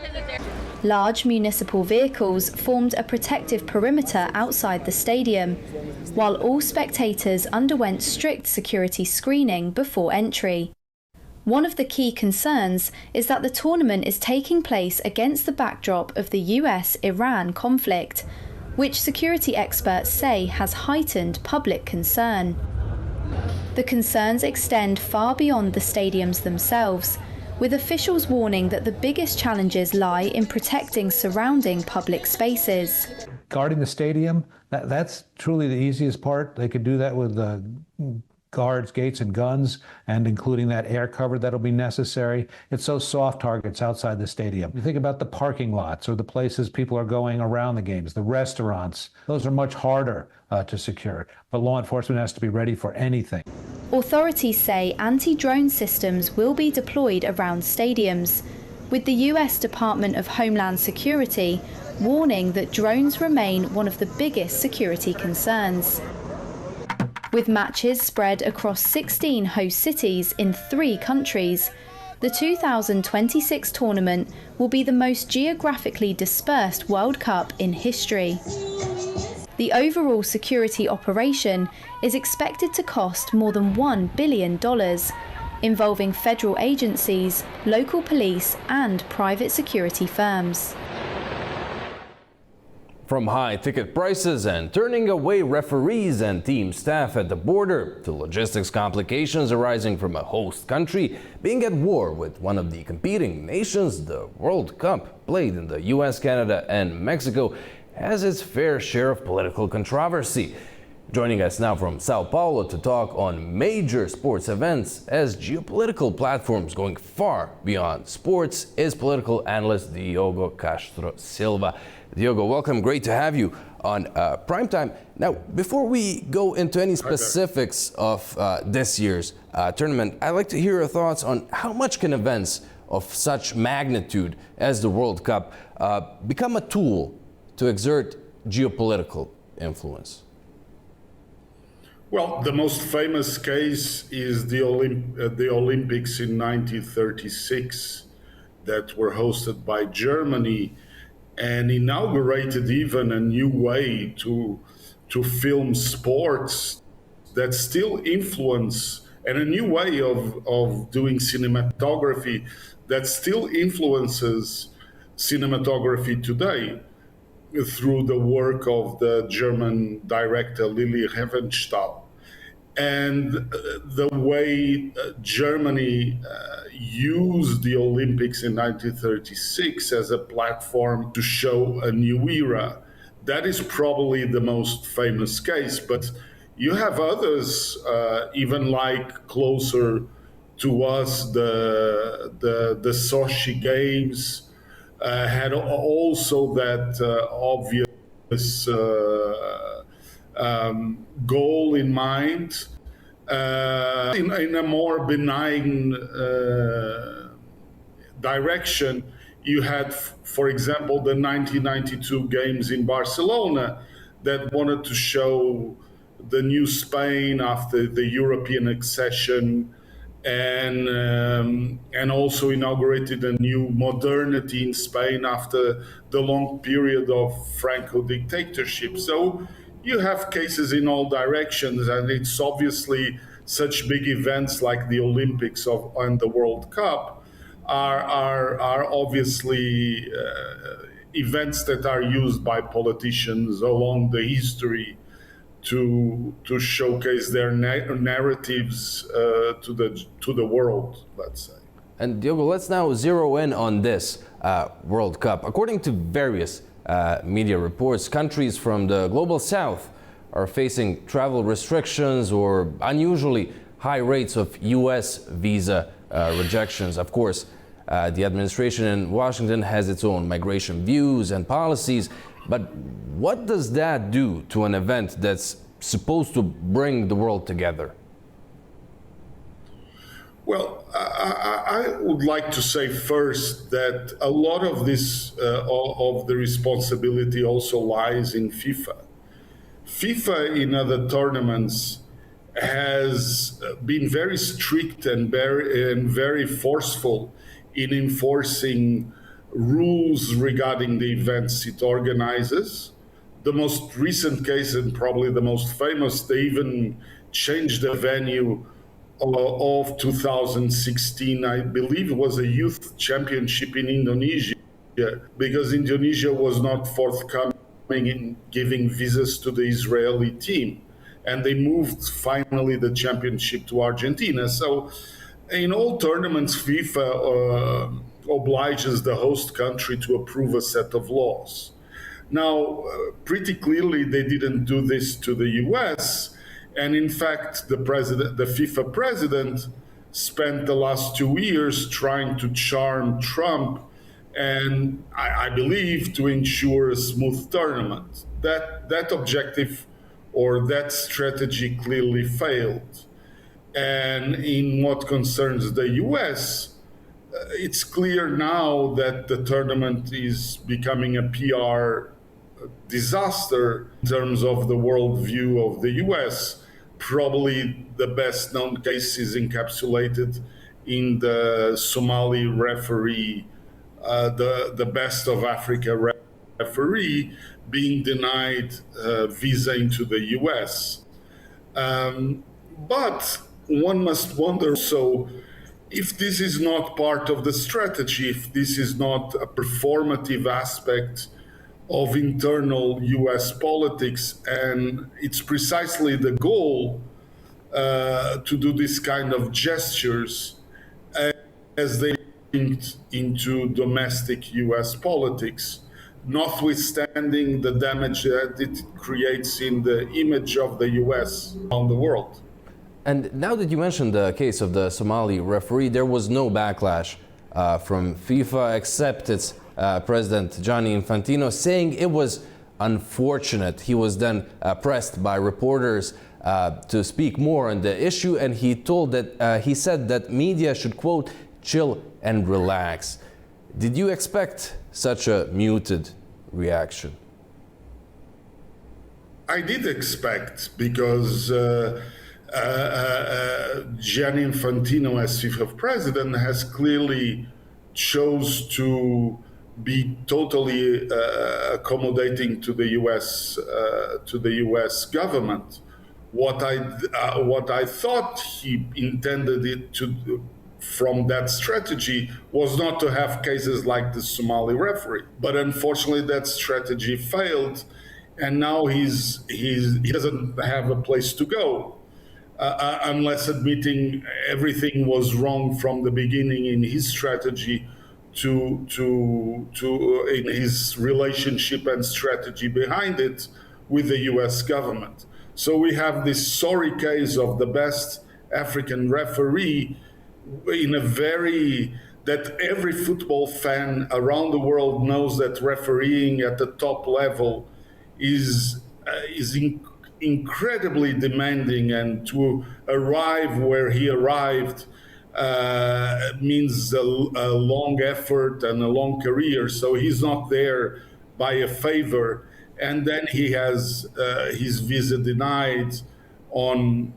Large municipal vehicles formed a protective perimeter outside the stadium, while all spectators underwent strict security screening before entry. One of the key concerns is that the tournament is taking place against the backdrop of the US-Iran conflict, which security experts say has heightened public concern. The concerns extend far beyond the stadiums themselves, with officials warning that the biggest challenges lie in protecting surrounding public spaces. Guarding the stadium, that's truly the easiest part. They could do that with guards, gates, and guns, and including that air cover that'll be necessary. It's those soft targets outside the stadium. You think about the parking lots or the places people are going around the games, the restaurants. Those are much harder to secure, but law enforcement has to be ready for anything. Authorities say anti-drone systems will be deployed around stadiums, with the US Department of Homeland Security warning that drones remain one of the biggest security concerns. With matches spread across 16 host cities in 3 countries, the 2026 tournament will be the most geographically dispersed World Cup in history. The overall security operation is expected to cost more than $1 billion, involving federal agencies, local police, and private security firms. From high ticket prices and turning away referees and team staff at the border to logistics complications arising from a host country being at war with one of the competing nations, the World Cup, played in the US, Canada, and Mexico, has its fair share of political controversy. Joining us now from Sao Paulo to talk on major sports events as geopolitical platforms going far beyond sports is political analyst Diogo Castro Silva. Diogo, welcome. Great to have you on Primetime. Now, before we go into any specifics of this year's tournament, I'd like to hear your thoughts on how much can events of such magnitude as the World Cup become a tool to exert geopolitical influence? Well, the most famous case is the Olympics in 1936 that were hosted by Germany and inaugurated even a new way to film sports that still influence, and a new way of doing cinematography that still influences cinematography today through the work of the German director Lili Riefenstahl. And the way Germany used the Olympics in 1936 as a platform to show a new era, that is probably the most famous case. But you have others, even like closer to us, the Sochi Games had also that obvious goal in mind. In a more benign direction, you had, for example, the 1992 games in Barcelona that wanted to show the new Spain after the European accession, and also inaugurated a new modernity in Spain after the long period of Franco dictatorship. So you have cases in all directions, and it's obviously such big events like the Olympics and the World Cup are obviously events that are used by politicians along the history to showcase their narratives to the world, let's say. And Diogo, let's now zero in on this World Cup. According to various media reports, countries from the global south are facing travel restrictions or unusually high rates of US visa rejections. Of course, The administration in Washington has its own migration views and policies, but what does that do to an event that's supposed to bring the world together? Well, I would like to say first that a lot of this, of the responsibility also lies in FIFA. FIFA in other tournaments has been very strict and very forceful in enforcing rules regarding the events it organizes. The most recent case, and probably the most famous, they even changed the venue of 2016. I believe it was a youth championship in Indonesia, because Indonesia was not forthcoming in giving visas to the Israeli team. And they moved finally the championship to Argentina. So in all tournaments, FIFA obliges the host country to approve a set of laws. Now, pretty clearly, they didn't do this to the US. And in fact, the FIFA president spent the last 2 years trying to charm Trump, and I believe to ensure a smooth tournament. That objective or that strategy clearly failed. And in what concerns the US, it's clear now that the tournament is becoming a PR disaster in terms of the worldview of the US. Probably the best known case is encapsulated in the Somali referee, the best of Africa referee being denied visa into the US. But one must wonder also if this is not part of the strategy, if this is not a performative aspect of internal US politics, and it's precisely the goal to do this kind of gestures as they linked into domestic US politics, notwithstanding the damage that it creates in the image of the US around the world. And now that you mentioned the case of the Somali referee, there was no backlash from FIFA except its President Gianni Infantino saying it was unfortunate. He was then pressed by reporters to speak more on the issue, and he said that media should, quote, chill and relax. Did you expect such a muted reaction? I did expect, because Gianni Infantino, as FIFA president, has clearly chose to be totally accommodating to the U.S. government. What I thought he intended it to do from that strategy was not to have cases like the Somali referee, but unfortunately that strategy failed, and now he doesn't have a place to go. Unless admitting everything was wrong from the beginning in his strategy to in his relationship and strategy behind it with the US government. So we have this sorry case of the best African referee in a that every football fan around the world knows that refereeing at the top level is incredibly demanding, and to arrive where he arrived means a long effort and a long career. So he's not there by a favor, and then he has his visa denied on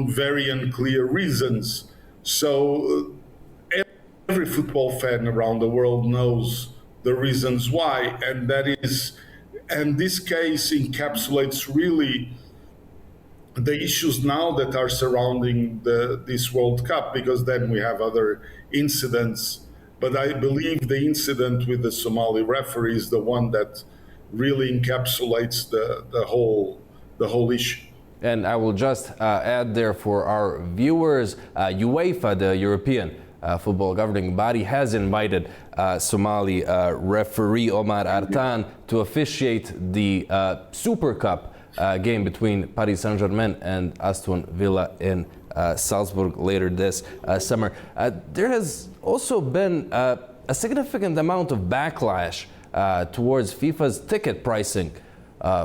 very unclear reasons. So every football fan around the world knows the reasons why, and this case encapsulates really the issues now that are surrounding this World Cup, because then we have other incidents. But I believe the incident with the Somali referee is the one that really encapsulates the whole issue. And I will just add there for our viewers, UEFA, the European football governing body, has invited Somali referee Omar Artan to officiate the Super Cup game between Paris Saint-Germain and Aston Villa in Salzburg later this summer. There has also been a significant amount of backlash towards FIFA's ticket pricing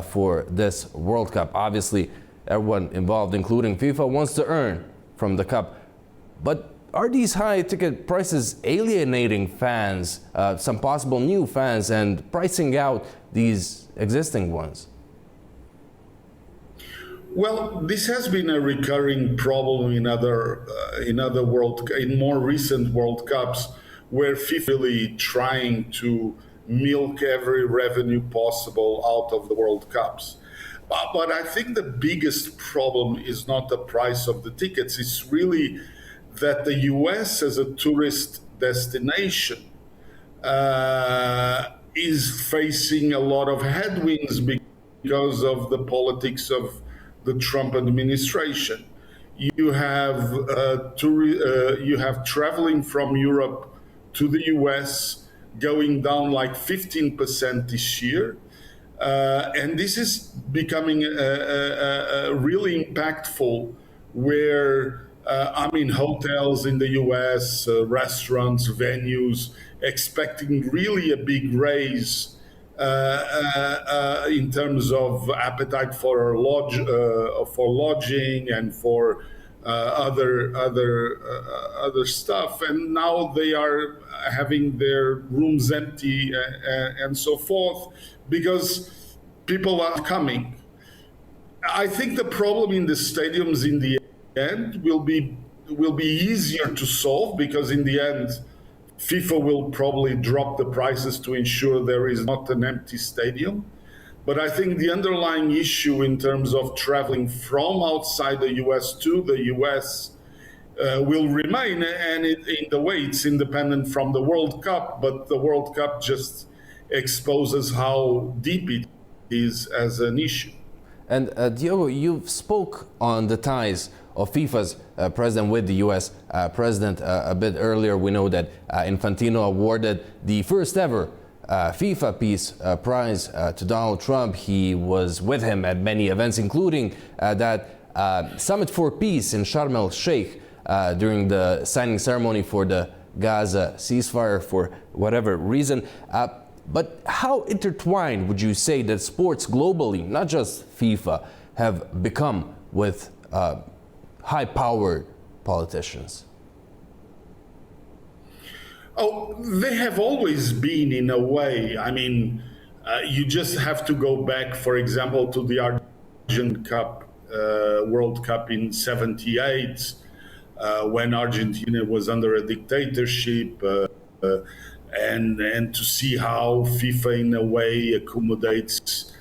for this World Cup. Obviously, everyone involved, including FIFA, wants to earn from the Cup. But are these high ticket prices alienating fans, some possible new fans, and pricing out these existing ones? Well, this has been a recurring problem in more recent World Cups, where FIFA really trying to milk every revenue possible out of the World Cups. But I think the biggest problem is not the price of the tickets. It's really that the US as a tourist destination is facing a lot of headwinds because of the politics of the Trump administration. You have traveling from Europe to the US going down like 15% this year. And this is becoming really impactful where hotels in the US, restaurants, venues, expecting really a big raise in terms of appetite for lodging and for other stuff, and now they are having their rooms empty and so forth because people are coming. I think the problem in the stadiums in the end will be easier to solve because in the end FIFA will probably drop the prices to ensure there is not an empty stadium. But I think the underlying issue in terms of traveling from outside the US to the US will remain, and in the way it's independent from the World Cup, but the World Cup just exposes how deep it is as an issue. And Diogo, you've spoke on the ties of FIFA's president with the US president a bit earlier. We know that Infantino awarded the first ever FIFA Peace Prize to Donald Trump. He was with him at many events, including that Summit for Peace in Sharm el-Sheikh during the signing ceremony for the Gaza ceasefire for whatever reason. But how intertwined would you say that sports globally, not just FIFA, have become with high-powered politicians? Oh, they have always been in a way. I mean, you just have to go back, for example, to the Argentine Cup, World Cup in '78, when Argentina was under a dictatorship, and to see how FIFA in a way accommodates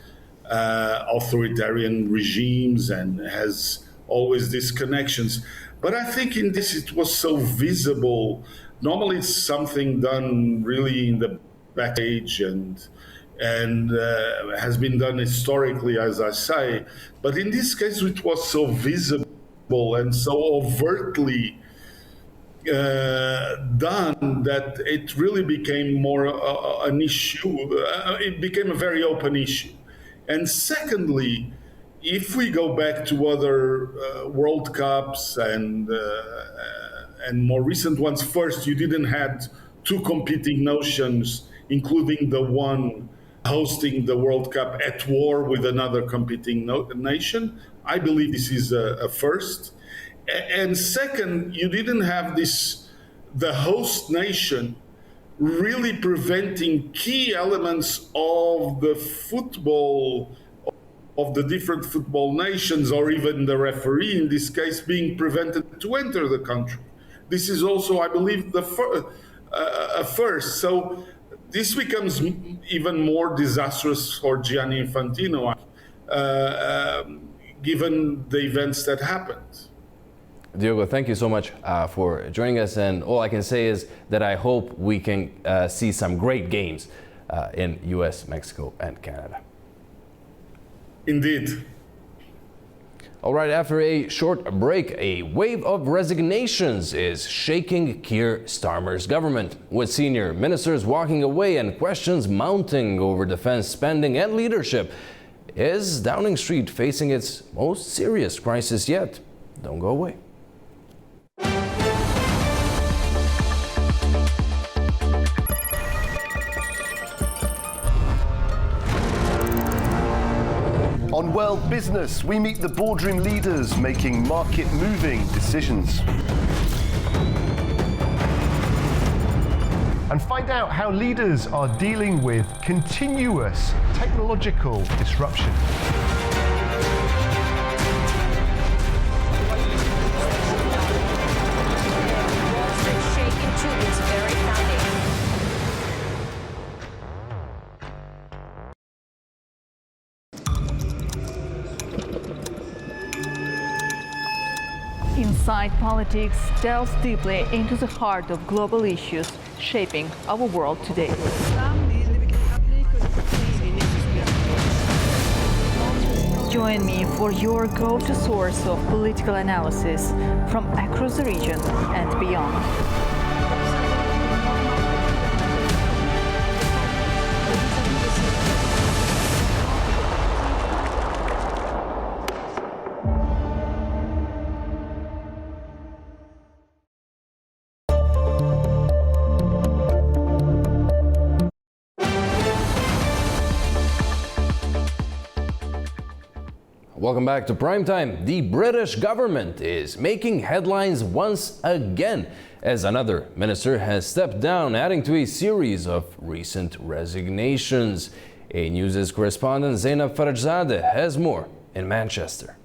authoritarian regimes and has always these connections. But I think in this it was so visible. Normally it's something done really in the backstage and has been done historically, as I say. But in this case it was so visible and so overtly done that it really became more an issue. It became a very open issue. And secondly, if we go back to other World Cups and more recent ones, first, you didn't have two competing nations, including the one hosting the World Cup at war with another competing nation. I believe this is a first. And second, you didn't have the host nation really preventing key elements of the football, of the different football nations, or even the referee in this case, being prevented to enter the country. This is also, I believe, a first. So this becomes even more disastrous for Gianni Infantino, given the events that happened. Diogo, thank you so much for joining us, and all I can say is that I hope we can see some great games in US, Mexico, and Canada. Indeed. All right, after a short break, a wave of resignations is shaking Keir Starmer's government, with senior ministers walking away and questions mounting over defense spending and leadership. Is Downing Street facing its most serious crisis yet? Don't go away. On World Business, we meet the boardroom leaders making market-moving decisions. And find out how leaders are dealing with continuous technological disruption. Inside Politics delves deeply into the heart of global issues shaping our world today. Join me for your go-to source of political analysis from across the region and beyond. Welcome back to Primetime. The British government is making headlines once again as another minister has stepped down, adding to a series of recent resignations. A News' correspondent Zainab Farajzadeh has more in Manchester.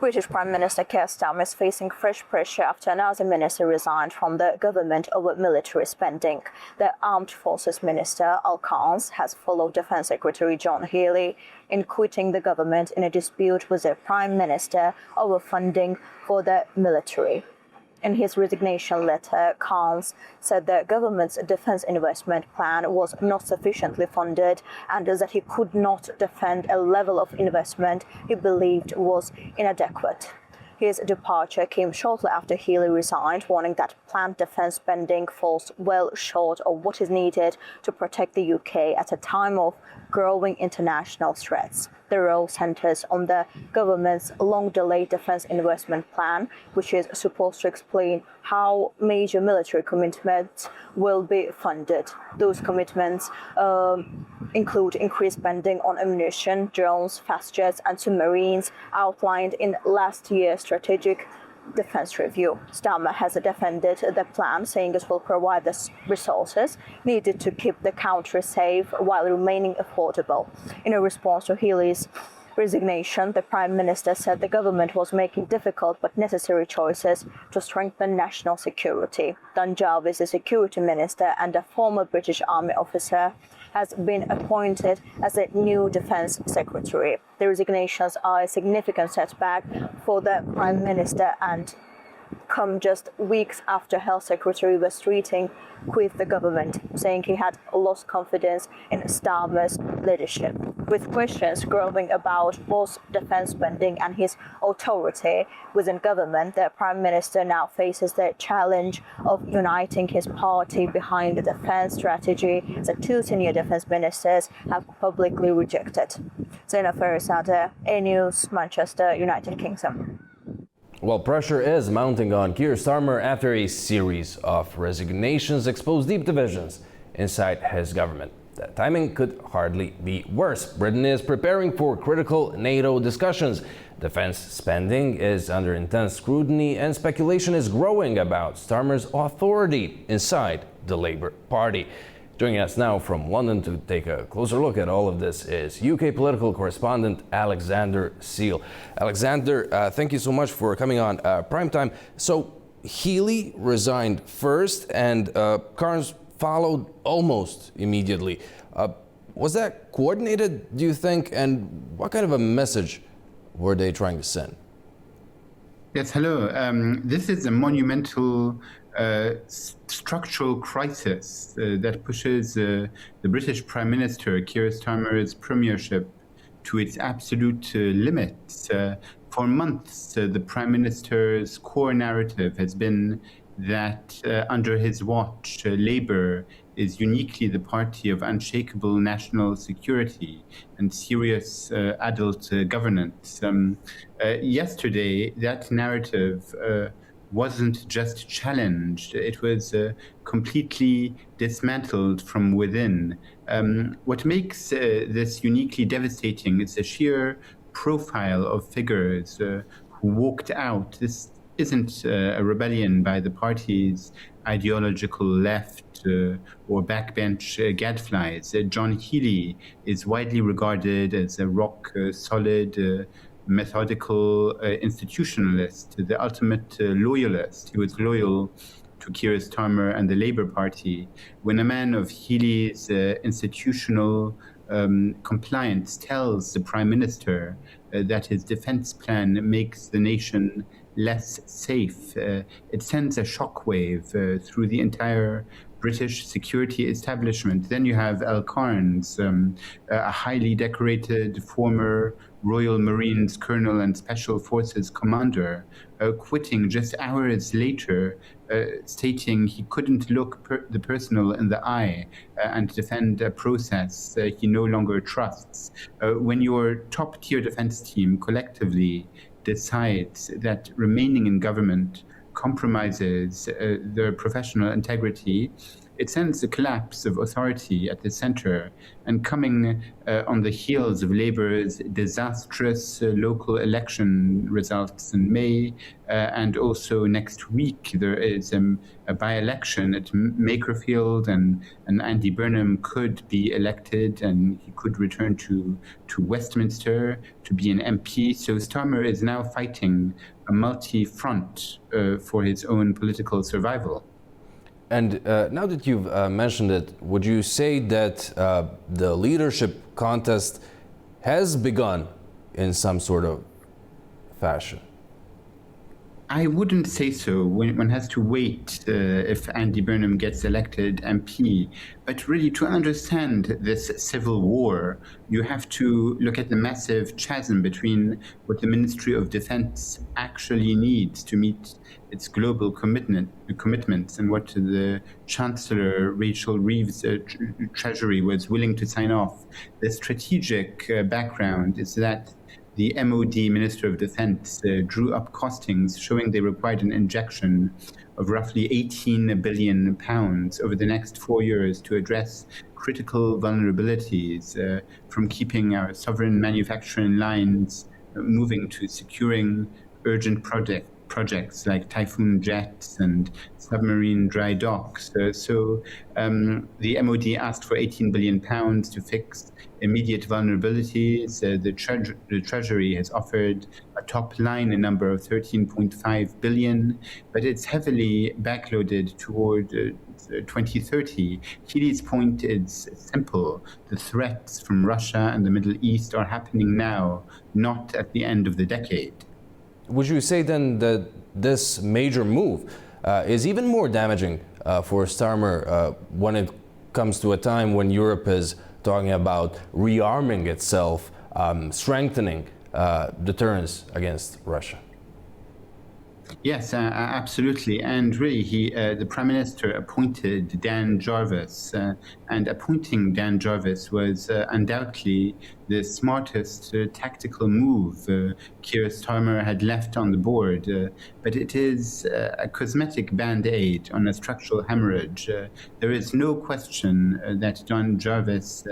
British Prime Minister Keir Starmer is facing fresh pressure after another minister resigned from the government over military spending. The Armed Forces Minister, Al Khans, has followed Defence Secretary John Healey in quitting the government in a dispute with the Prime Minister over funding for the military. In his resignation letter, Khans said the government's defence investment plan was not sufficiently funded and that he could not defend a level of investment he believed was inadequate. His departure came shortly after Healey resigned, warning that planned defence spending falls well short of what is needed to protect the UK at a time of growing international threats. The role centres on the government's long-delayed defence investment plan, which is supposed to explain how major military commitments will be funded. Those commitments include increased spending on ammunition, drones, fast jets and submarines outlined in last year's strategic defence review. Starmer has defended the plan, saying it will provide the resources needed to keep the country safe while remaining affordable. In a response to Healey's resignation, the Prime Minister said the government was making difficult but necessary choices to strengthen national security. Don Jarvis, the Security Minister and a former British Army officer, has been appointed as a new Defence Secretary. The resignations are a significant setback for the Prime Minister and come just weeks after Health Secretary Wes Streeting quit the government, saying he had lost confidence in Starmer's leadership. With questions growing about both defence spending and his authority within government, the Prime Minister now faces the challenge of uniting his party behind the defence strategy that two senior defence ministers have publicly rejected. Zainab Farajzadeh, A News, Manchester, United Kingdom. Well, pressure is mounting on Keir Starmer after a series of resignations exposed deep divisions inside his government. The timing could hardly be worse. Britain is preparing for critical NATO discussions. Defense spending is under intense scrutiny and speculation is growing about Starmer's authority inside the Labour Party. Joining us now from London to take a closer look at all of this is UK political correspondent Alexander Seal. Alexander, thank you so much for coming on Primetime. So Healey resigned first and Carnes followed almost immediately. Was that coordinated, do you think? And what kind of a message were they trying to send? Yes, hello. This is a monumental structural crisis that pushes the British Prime Minister Keir Starmer's premiership to its absolute limits. For months, the Prime Minister's core narrative has been that under his watch, Labour is uniquely the party of unshakable national security and serious adult governance. Yesterday, that narrative wasn't just challenged, it was completely dismantled from within. What makes this uniquely devastating is the sheer profile of figures who walked out. This isn't a rebellion by the party's ideological left or backbench gadflies. John Healey is widely regarded as a rock-solid, methodical institutionalist, the ultimate loyalist. He was loyal to Keir Starmer and the Labour Party. When a man of Healey's institutional compliance tells the Prime Minister that his defense plan makes the nation less safe, it sends a shockwave through the entire British security establishment. Then you have Al Carnes, a highly decorated former Royal Marines colonel and Special Forces commander, quitting just hours later, stating he couldn't look the personal in the eye and defend a process he no longer trusts. When your top-tier defense team collectively decides that remaining in government compromises their professional integrity, it sends a collapse of authority at the center. And coming on the heels of Labour's disastrous local election results in May, and also next week there is a by-election at Makerfield, and Andy Burnham could be elected and he could return to Westminster to be an MP. So Starmer is now fighting a multi-front for his own political survival. And now that you've mentioned it, would you say that the leadership contest has begun in some sort of fashion? I wouldn't say so. One has to wait if Andy Burnham gets elected MP. But really, to understand this civil war, you have to look at the massive chasm between what the Ministry of Defense actually needs to meet its global commitments and what the Chancellor Rachel Reeves' Treasury was willing to sign off. The strategic background is that the MOD, Minister of Defense, drew up costings showing they required an injection of roughly £18 billion over the next 4 years to address critical vulnerabilities, from keeping our sovereign manufacturing lines moving to securing urgent projects like Typhoon jets and submarine dry docks. So the MOD asked for £18 billion to fix immediate vulnerabilities. The Treasury has offered a top line, a number of 13.5 billion, but it's heavily backloaded toward 2030. Healey's point is simple. The threats from Russia and the Middle East are happening now, not at the end of the decade. Would you say then that this major move is even more damaging for Starmer when it comes to a time when Europe is talking about rearming itself, strengthening deterrence against Russia? Yes, absolutely. And really, the Prime Minister appointed Dan Jarvis, and appointing Dan Jarvis was undoubtedly the smartest tactical move Keir Starmer had left on the board. But it is a cosmetic band-aid on a structural hemorrhage. There is no question that Dan Jarvis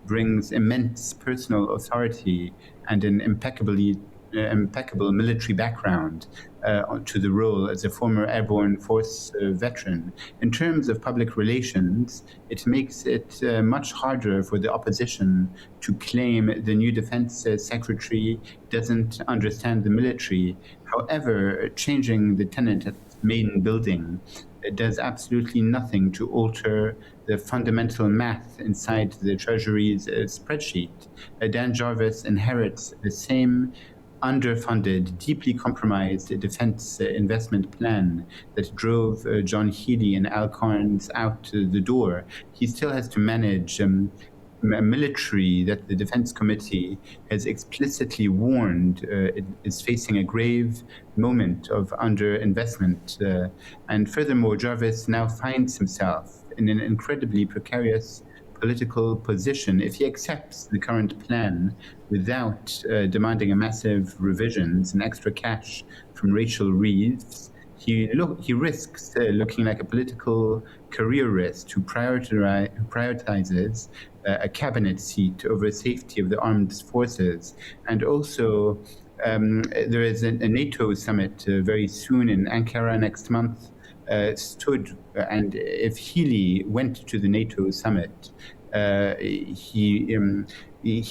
brings immense personal authority and an impeccable military background to the role as a former airborne force veteran. In terms of public relations, it makes it much harder for the opposition to claim the new defense secretary doesn't understand the military. However, changing the tenant at the main building does absolutely nothing to alter the fundamental math inside the Treasury's spreadsheet. Dan Jarvis inherits the same underfunded, deeply compromised defense investment plan that drove John Healey and Al Carnes out the door. He still has to manage a military that the Defense Committee has explicitly warned is facing a grave moment of underinvestment. And furthermore, Jarvis now finds himself in an incredibly precarious political position. If he accepts the current plan without demanding a massive revisions and extra cash from Rachel Reeves, he risks looking like a political careerist who prioritizes a cabinet seat over safety of the armed forces. And also, there is a NATO summit very soon in Ankara next month. And if Healy went to the NATO summit, he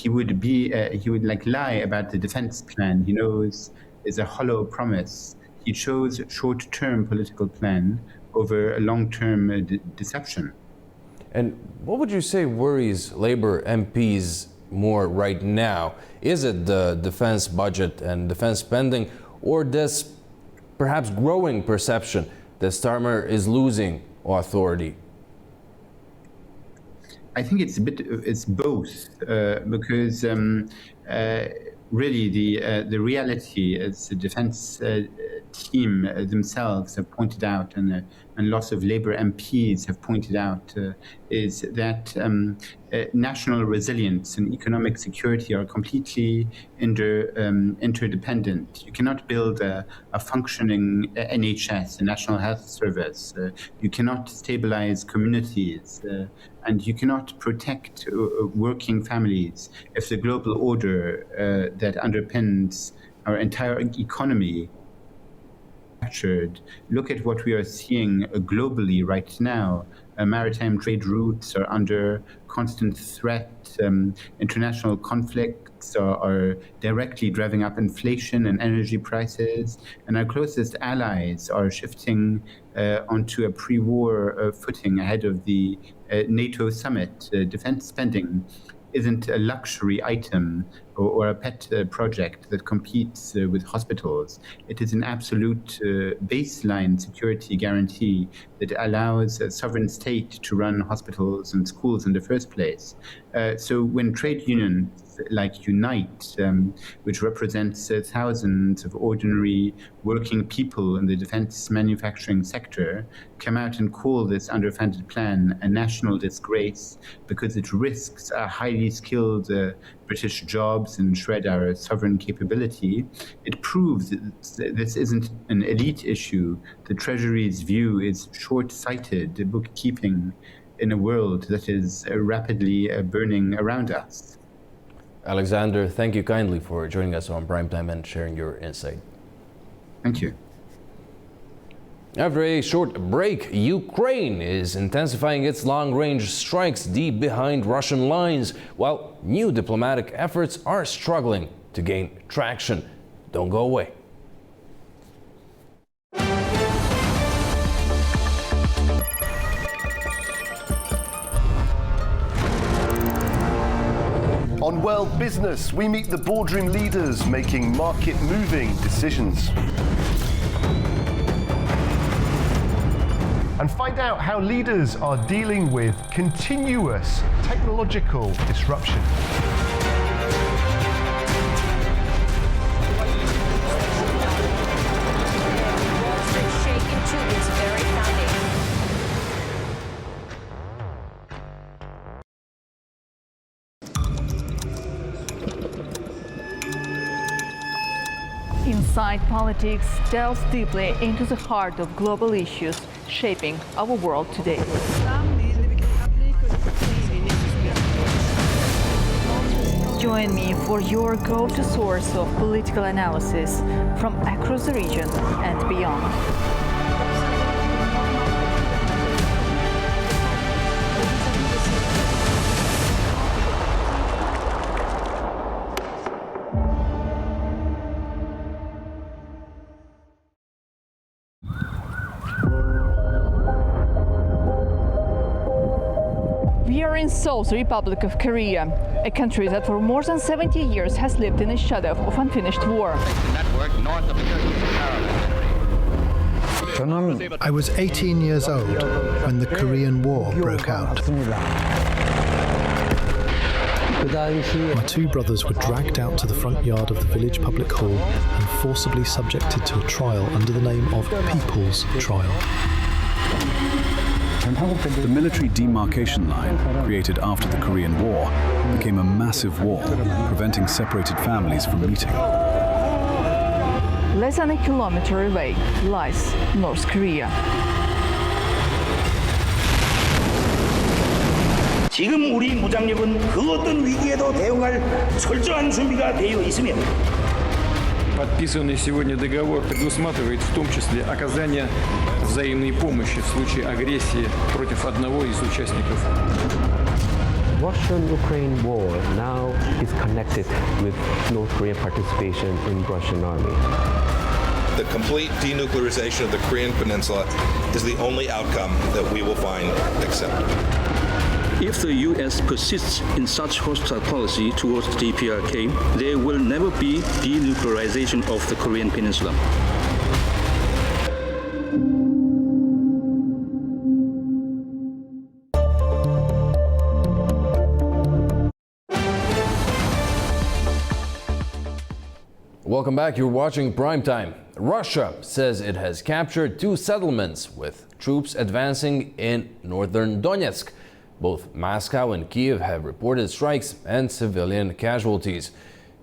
would lie about the defense plan he knows is a hollow promise. He chose a short-term political plan over a long-term deception. And what would you say worries Labour MPs more right now? Is it the defense budget and defense spending, or this perhaps growing perception that Starmer is losing authority? I think it's both, because really the reality, as the defense team themselves have pointed out, and lots of Labour MPs have pointed out, is that national resilience and economic security are completely interdependent. You cannot build a functioning NHS, a National Health Service. You cannot stabilize communities. And you cannot protect working families if the global order that underpins our entire economy. Look at what we are seeing globally right now. Maritime trade routes are under constant threat. International conflicts are directly driving up inflation and energy prices. And our closest allies are shifting onto a pre-war footing ahead of the NATO summit. Defense spending isn't a luxury item or a pet project that competes with hospitals. It is an absolute baseline security guarantee that allows a sovereign state to run hospitals and schools in the first place. So when trade unions like Unite, which represents thousands of ordinary working people in the defense manufacturing sector, come out and call this underfunded plan a national disgrace because it risks a highly skilled British jobs and shred our sovereign capability, it proves that this isn't an elite issue. The Treasury's view is short-sighted bookkeeping in a world that is rapidly burning around us. Alexander, thank you kindly for joining us on Primetime and sharing your insight. Thank you. After a short break, Ukraine is intensifying its long-range strikes deep behind Russian lines, while new diplomatic efforts are struggling to gain traction. Don't go away. On World Business, we meet the boardroom leaders making market-moving decisions. And find out how leaders are dealing with continuous technological disruption. Inside Politics delves deeply into the heart of global issues shaping our world today. Join me for your go-to source of political analysis from across the region and beyond. We are in Seoul's Republic of Korea, a country that for more than 70 years has lived in a shadow of unfinished war. I was 18 years old when the Korean War broke out. My two brothers were dragged out to the front yard of the village public hall and forcibly subjected to a trial under the name of People's Trial. The military demarcation line, created after the Korean War, became a massive wall, preventing separated families from meeting. Less than a kilometer away lies North Korea. 지금 우리 무장력은 그 어떤 위기에도 대응할 철저한 준비가 되어 있으며 Подписанный сегодня договор предусматривает в том числе оказание взаимной помощи в случае агрессии против одного из участников. Russian-Ukraine war now is connected with North Korean participation in Russian army. The complete denuclearization of the Korean Peninsula is the only outcome that we will find acceptable. If the U.S. persists in such hostile policy towards the DPRK, there will never be denuclearization of the Korean Peninsula. Welcome back. You're watching Primetime. Russia says it has captured 2 settlements with troops advancing in northern Donetsk. Both Moscow and Kiev have reported strikes and civilian casualties.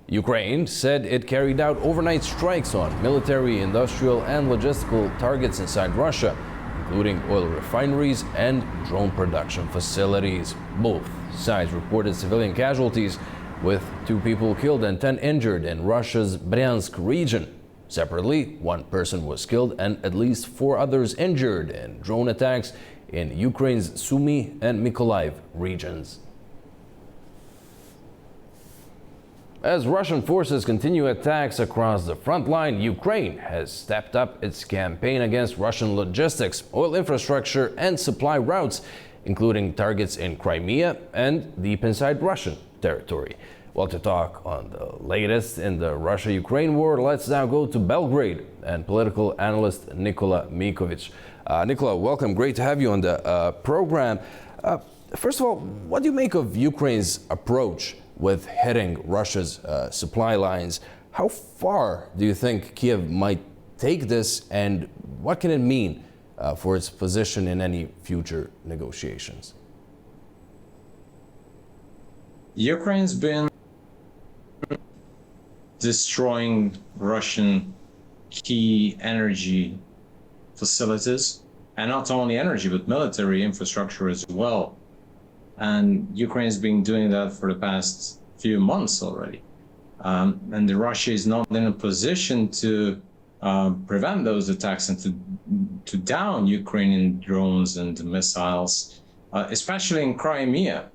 Ukraine said it carried out overnight strikes on military, industrial, and logistical targets inside Russia, including oil refineries and drone production facilities. Both sides reported civilian casualties, with 2 people killed and 10 injured in Russia's Bryansk region. Separately, 1 person was killed and at least 4 others injured in drone attacks in Ukraine's Sumy and Mykolaiv regions. As Russian forces continue attacks across the front line, Ukraine has stepped up its campaign against Russian logistics, oil infrastructure, and supply routes, including targets in Crimea and deep inside Russian territory. Well, to talk on the latest in the Russia-Ukraine war, let's now go to Belgrade and political analyst Nikola Mikovic. Nikola, welcome. Great to have you on the program. First of all, what do you make of Ukraine's approach with hitting Russia's supply lines? How far do you think Kiev might take this, and what can it mean for its position in any future negotiations? Ukraine's been destroying Russian key energy facilities, and not only energy, but military infrastructure as well. And Ukraine's been doing that for the past few months already. And Russia is not in a position to prevent those attacks and to down Ukrainian drones and missiles, especially in Crimea.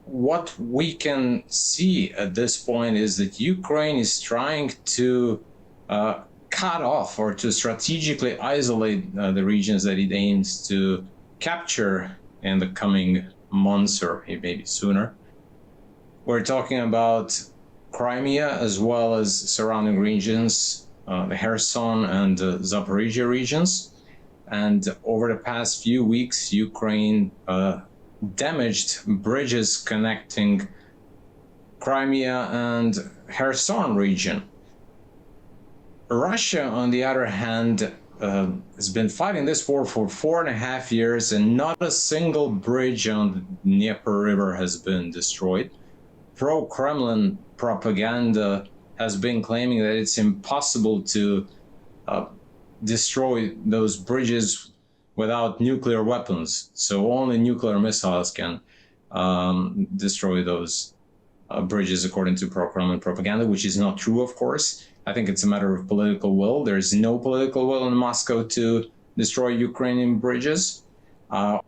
What we can see at this point is that Ukraine is trying to cut off or to strategically isolate the regions that it aims to capture in the coming months or maybe sooner. We're talking about Crimea as well as surrounding regions, the Kherson and Zaporizhia regions. And over the past few weeks, Ukraine damaged bridges connecting Crimea and Kherson region. Russia, on the other hand, has been fighting this war for 4.5 years, and not a single bridge on the Dnieper River has been destroyed. Pro-Kremlin propaganda has been claiming that it's impossible to destroy those bridges without nuclear weapons. So only nuclear missiles can destroy those bridges, according to pro-Kremlin propaganda, which is not true, of course. I think it's a matter of political will. There's no political will in Moscow to destroy Ukrainian bridges. As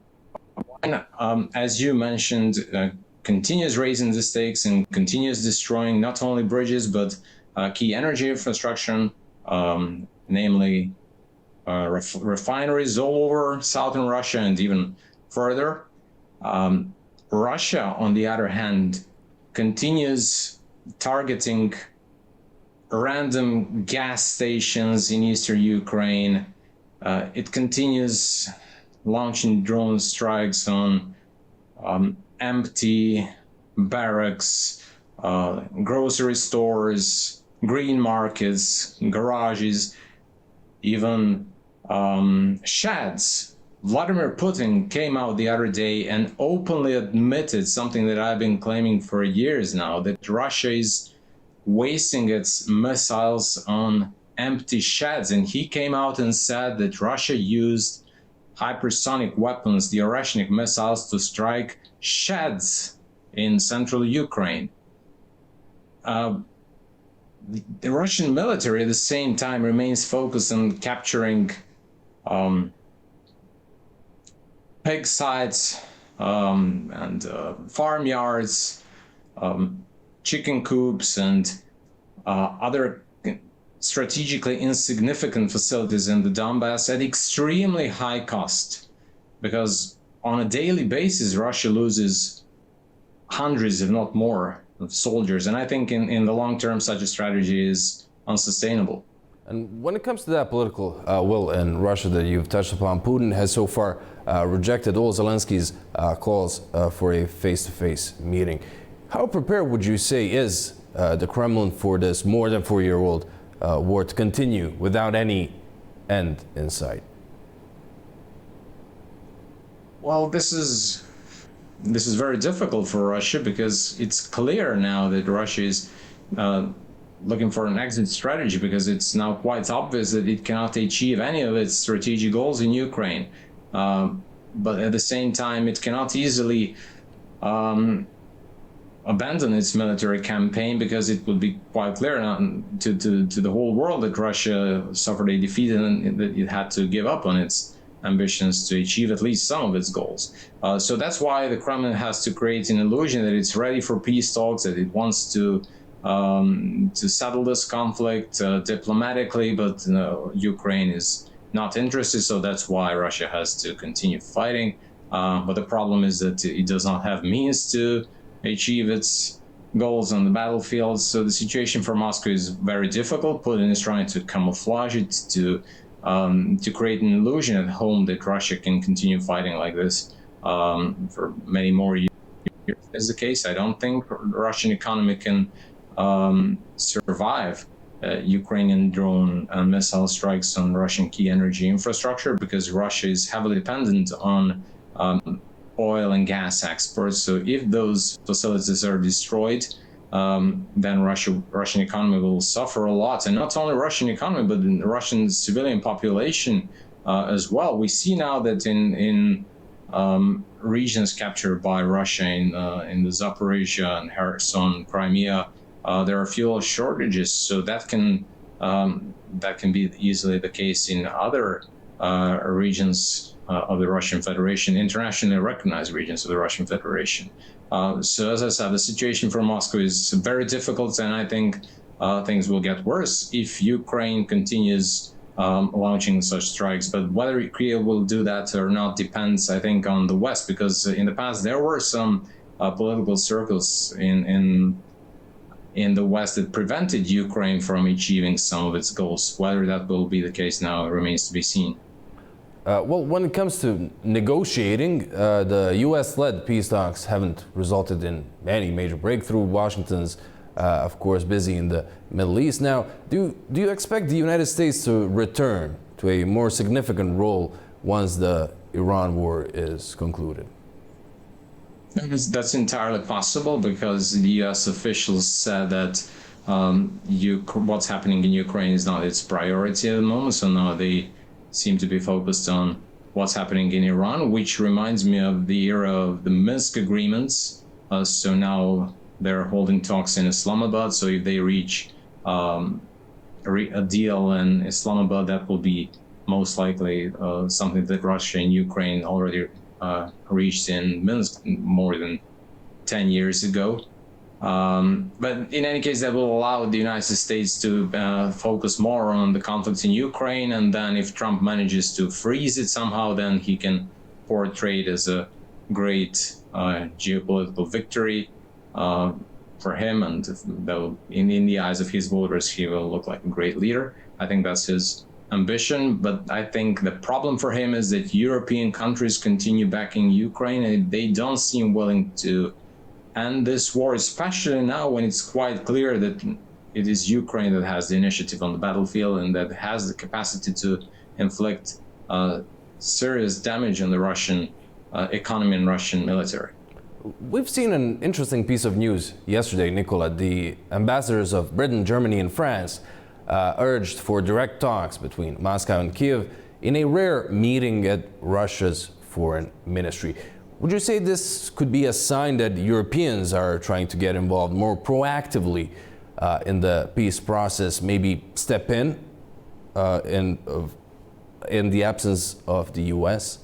you mentioned, continues raising the stakes and continues destroying not only bridges, but key energy infrastructure, namely refineries all over southern Russia and even further. Russia, on the other hand, continues targeting random gas stations in eastern Ukraine. It continues launching drone strikes on empty barracks, grocery stores, green markets, garages, even sheds. Vladimir Putin came out the other day and openly admitted something that I've been claiming for years now, that Russia is wasting its missiles on empty sheds. And he came out and said that Russia used hypersonic weapons, the Oreshnik missiles, to strike sheds in central Ukraine. The Russian military at the same time remains focused on capturing pig sites and farmyards, chicken coops, and other strategically insignificant facilities in the Donbass at extremely high cost, because on a daily basis Russia loses hundreds, if not more, of soldiers. And I think in the long term such a strategy is unsustainable. And when it comes to that political will in Russia that you've touched upon, Putin has so far rejected all Zelensky's calls for a face-to-face meeting. How prepared would you say is the Kremlin for this more than 4-year-old war to continue without any end in sight? Well, this is very difficult for Russia, because it's clear now that Russia is looking for an exit strategy, because it's now quite obvious that it cannot achieve any of its strategic goals in Ukraine. But at the same time, it cannot easily abandon its military campaign, because it would be quite clear to the whole world that Russia suffered a defeat and that it had to give up on its ambitions to achieve at least some of its goals. So that's why the Kremlin has to create an illusion that it's ready for peace talks, that it wants to settle this conflict diplomatically, but Ukraine is not interested, so that's why Russia has to continue fighting. But the problem is that it does not have means to achieve its goals on the battlefield. So the situation for Moscow is very difficult. Putin is trying to camouflage it, to create an illusion at home that Russia can continue fighting like this for many more years. Is the case. I don't think the Russian economy can survive Ukrainian drone and missile strikes on Russian key energy infrastructure, because Russia is heavily dependent on oil and gas exports. So if those facilities are destroyed, then Russian economy will suffer a lot, and not only Russian economy, but the Russian civilian population as well. We see now that in regions captured by Russia in the Zaporizhia and Kherson, Crimea, there are fuel shortages. So that can be easily the case in other regions of the Russian Federation, internationally recognized regions of the Russian Federation. So as I said, the situation for Moscow is very difficult, and I think things will get worse if Ukraine continues launching such strikes. But whether Kyiv will do that or not depends, I think, on the West, because in the past there were some political circles in the West that prevented Ukraine from achieving some of its goals. Whether that will be the case now remains to be seen. Well, when it comes to negotiating, the U.S.-led peace talks haven't resulted in any major breakthrough. Washington's, of course, busy in the Middle East. Now, do you expect the United States to return to a more significant role once the Iran war is concluded? That's entirely possible, because the U.S. officials said that what's happening in Ukraine is not its priority at the moment. So now they seem to be focused on what's happening in Iran, which reminds me of the era of the Minsk agreements. So now they're holding talks in Islamabad. So if they reach a deal in Islamabad, that will be most likely something that Russia and Ukraine already reached in Minsk more than 10 years ago. But in any case, that will allow the United States to focus more on the conflict in Ukraine. And then if Trump manages to freeze it somehow, then he can portray it as a great geopolitical victory for him. And in the eyes of his voters, he will look like a great leader. I think that's his ambition. But I think the problem for him is that European countries continue backing Ukraine, and they don't seem willing to end this war, especially now when it's quite clear that it is Ukraine that has the initiative on the battlefield and that has the capacity to inflict serious damage on the Russian economy and Russian military. We've seen an interesting piece of news yesterday, Nicola. The ambassadors of Britain, Germany, and France urged for direct talks between Moscow and Kiev in a rare meeting at Russia's foreign ministry. Would you say this could be a sign that Europeans are trying to get involved more proactively in the peace process, maybe step in the absence of the U.S.?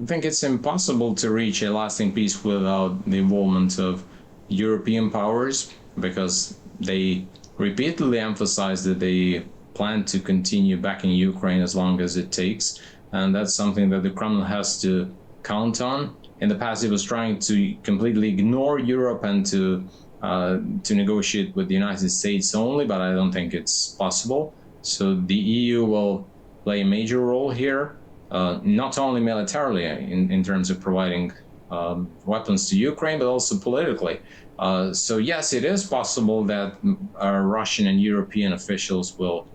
I think it's impossible to reach a lasting peace without the involvement of European powers, because they repeatedly emphasize that they plan to continue backing Ukraine as long as it takes. And that's something that the Kremlin has to count on. In the past, it was trying to completely ignore Europe and to negotiate with the United States only, but I don't think it's possible. So the EU will play a major role here. Not only militarily in terms of providing weapons to Ukraine, but also politically. So yes, it is possible that Russian and European officials will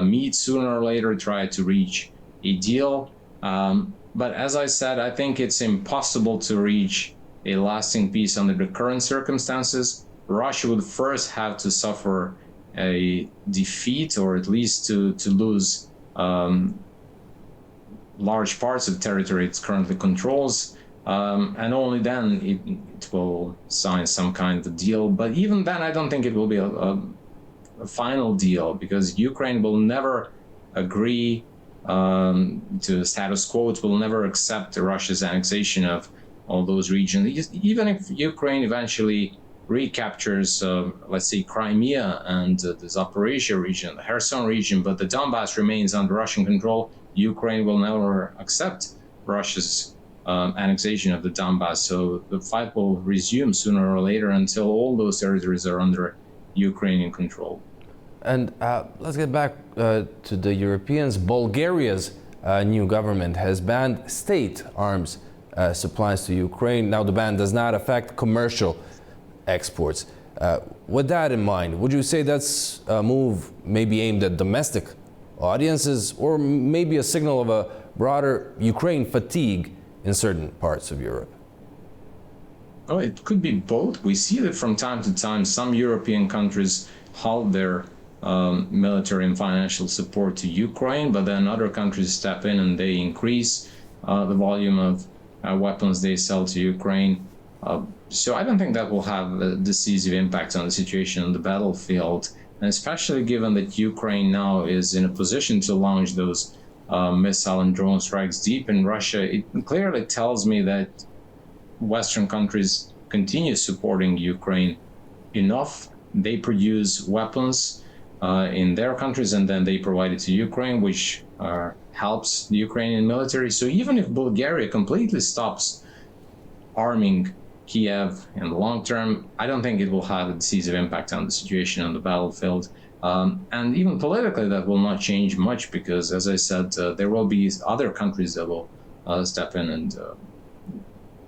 meet sooner or later, try to reach a deal. But as I said, I think it's impossible to reach a lasting peace under the current circumstances. Russia would first have to suffer a defeat, or at least to lose large parts of territory it currently controls, and only then it will sign some kind of a deal. But even then, I don't think it will be a final deal, because Ukraine will never agree to the status quo. It will never accept Russia's annexation of all those regions. Even if Ukraine eventually recaptures, let's say, Crimea and the Zaporizhia region, the Kherson region, but the Donbass remains under Russian control, Ukraine will never accept Russia's annexation of the Donbass. So the fight will resume sooner or later until all those territories are under Ukrainian control. And let's get back to the Europeans. Bulgaria's new government has banned state arms supplies to Ukraine. Now, the ban does not affect commercial exports. With that in mind, would you say that's a move maybe aimed at domestic audiences, or maybe a signal of a broader Ukraine fatigue in certain parts of Europe? Oh, it could be both. We see that from time to time some European countries halt their military and financial support to Ukraine, but then other countries step in and they increase the volume of weapons they sell to Ukraine. So I don't think that will have a decisive impact on the situation on the battlefield, and especially given that Ukraine now is in a position to launch those missile and drone strikes deep in Russia. It clearly tells me that Western countries continue supporting Ukraine enough. They produce weapons in their countries, and then they provide it to Ukraine, which helps the Ukrainian military. So even if Bulgaria completely stops arming Kiev in the long term, I don't think it will have a decisive impact on the situation on the battlefield. And even politically, that will not change much, because, as I said, there will be other countries that will step in and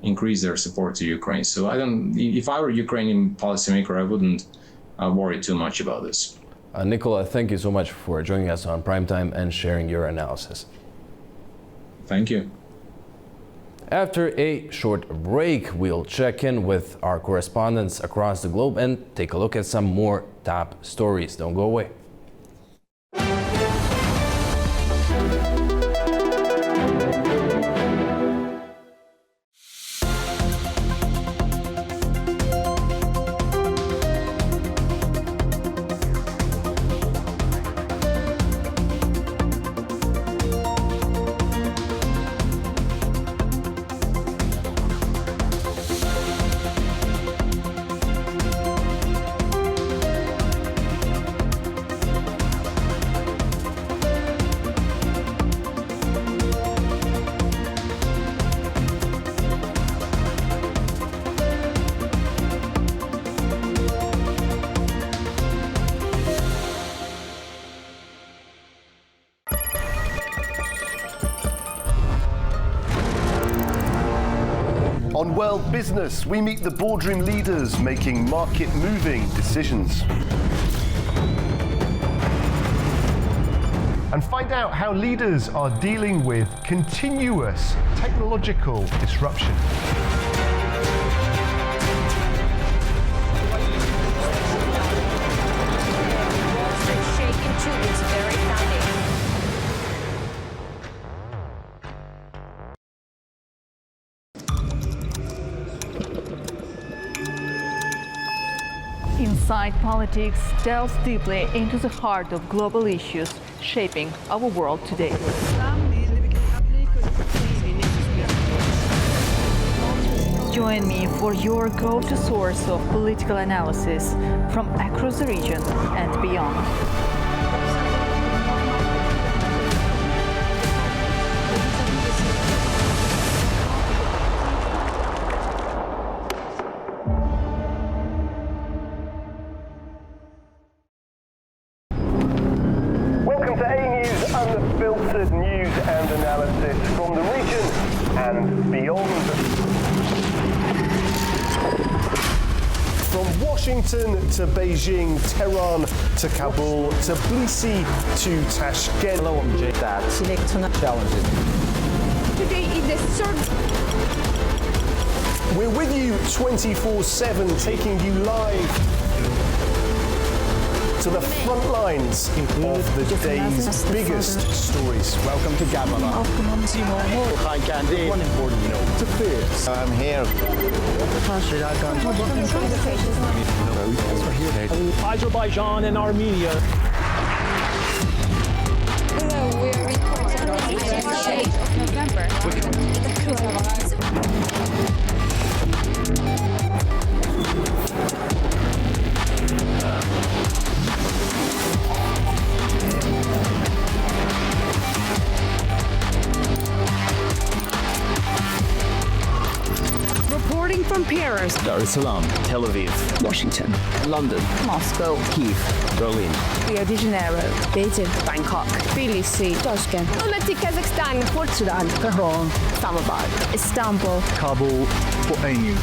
increase their support to Ukraine. So if I were a Ukrainian policymaker, I wouldn't worry too much about this. Nikola, thank you so much for joining us on Primetime and sharing your analysis. Thank you. After a short break, we'll check in with our correspondents across the globe and take a look at some more top stories. Don't go away. On World Business, we meet the boardroom leaders making market-moving decisions. And find out how leaders are dealing with continuous technological disruption. Inside Politics delves deeply into the heart of global issues shaping our world today. Join me for your go-to source of political analysis from across the region and beyond. Welcome to A News, unfiltered news and analysis from the region and beyond. From Washington to Beijing, Tehran to Kabul, to Tbilisi to Tashkent. Hello, I'm Jay. Challenges. Today is the third. We're with you 24/7, taking you live to the front lines of the day's biggest stories. Welcome to Gabala. One important note to fear. I'm here. Azerbaijan and Armenia. Hello, we are recording Reporting from Paris, Dar es Salaam, Tel Aviv, Washington, London, Moscow, Kyiv, Berlin, Rio de Janeiro, Beijing, Bangkok, Tbilisi, Tashkent, Almaty, Kazakhstan, Port Sudan, Tehran, Islamabad, Istanbul, Kabul, for A News.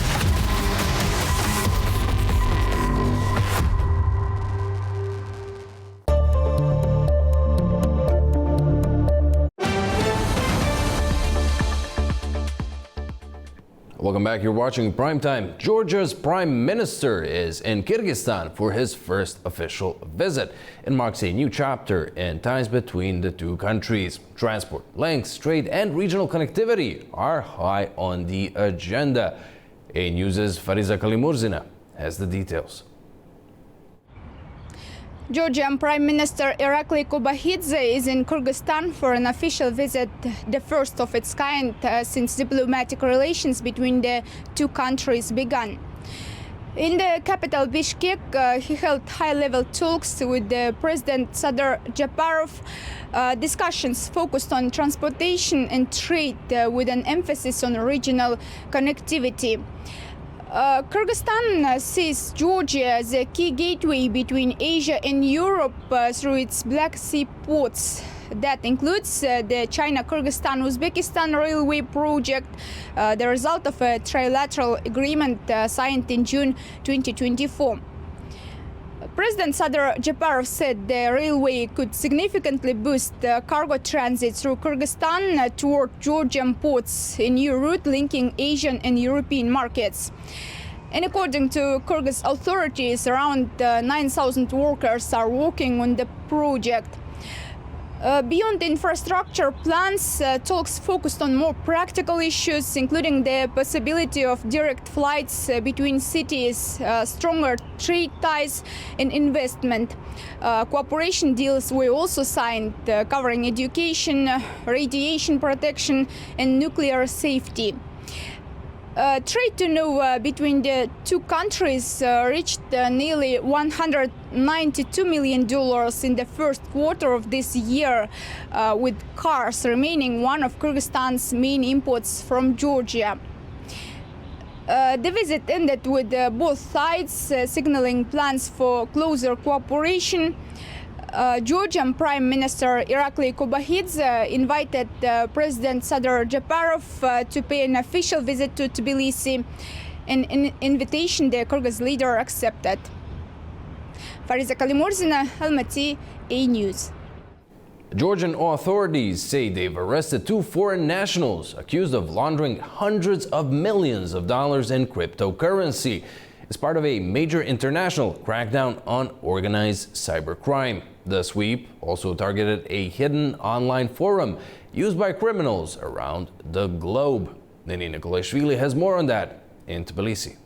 Welcome back. You're watching Primetime. Georgia's Prime Minister is in Kyrgyzstan for his first official visit. It marks a new chapter in ties between the two countries. Transport, links, trade, and regional connectivity are high on the agenda. A News' Fariza Kalimurzina has the details. Georgian Prime Minister Irakli Kobakidze is in Kyrgyzstan for an official visit, the first of its kind since diplomatic relations between the two countries began. In the capital Bishkek, he held high-level talks with the President Sadr Japarov. Discussions focused on transportation and trade with an emphasis on regional connectivity. Kyrgyzstan sees Georgia as a key gateway between Asia and Europe through its Black Sea ports. That includes the China-Kyrgyzstan-Uzbekistan railway project, the result of a trilateral agreement signed in June 2024. President Sadr Japarov said the railway could significantly boost cargo transit through Kyrgyzstan toward Georgian ports, a new route linking Asian and European markets. And according to Kyrgyz authorities, around 9,000 workers are working on the project. Beyond infrastructure plans, talks focused on more practical issues, including the possibility of direct flights between cities, stronger trade ties and investment. Cooperation deals were also signed, covering education, radiation protection and nuclear safety. Trade turnover between the two countries reached nearly $192 million in the first quarter of this year, with cars remaining one of Kyrgyzstan's main imports from Georgia. The visit ended with both sides signaling plans for closer cooperation. Georgian Prime Minister Irakli Kobakidze invited President Sadr Japarov to pay an official visit to Tbilisi, an invitation the Kyrgyz leader accepted. Fariza Kalimurzina, Almaty, A News. Georgian authorities say they've arrested two foreign nationals accused of laundering hundreds of millions of dollars in cryptocurrency as part of a major international crackdown on organized cybercrime. The sweep also targeted a hidden online forum used by criminals around the globe. Nini Nikolaishvili has more on that in Tbilisi.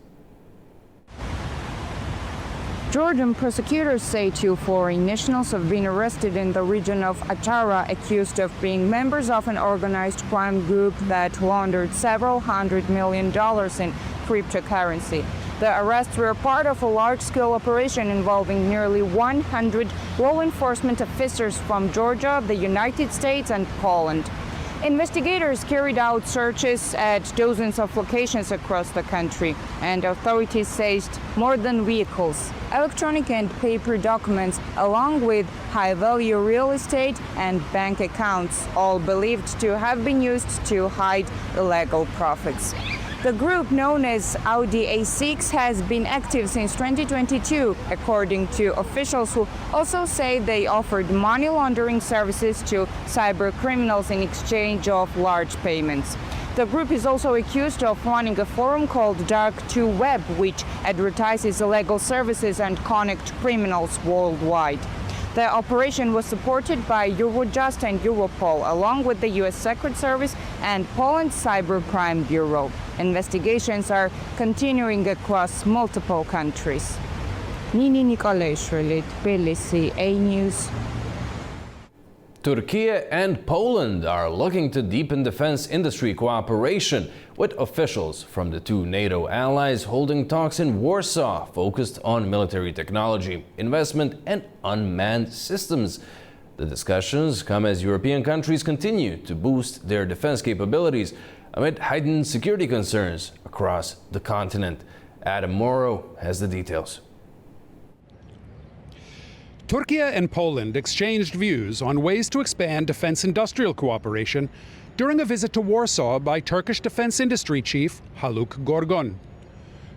Jordan prosecutors say 2 foreign nationals have been arrested in the region of Atara, accused of being members of an organized crime group that laundered several $100 million in cryptocurrency. The arrests were part of a large-scale operation involving nearly 100 law enforcement officers from Georgia, the United States, and Poland. Investigators carried out searches at dozens of locations across the country, and authorities seized more than vehicles, electronic and paper documents, along with high-value real estate and bank accounts, all believed to have been used to hide illegal profits. The group, known as Audi A6, has been active since 2022, according to officials who also say they offered money laundering services to cyber criminals in exchange of large payments. The group is also accused of running a forum called Dark 2 Web, which advertises illegal services and connects criminals worldwide. The operation was supported by Eurojust and Europol, along with the U.S. Secret Service and Poland's Cybercrime Bureau. Investigations are continuing across multiple countries. Nini Nikolashvili, Tbilisi, A News. Turkey and Poland are looking to deepen defense industry cooperation, with officials from the 2 NATO allies holding talks in Warsaw focused on military technology, investment and unmanned systems. The discussions come as European countries continue to boost their defense capabilities amid heightened security concerns across the continent. Adam Morrow has the details. Turkey and Poland exchanged views on ways to expand defense industrial cooperation during a visit to Warsaw by Turkish defense industry chief Haluk Gorgon.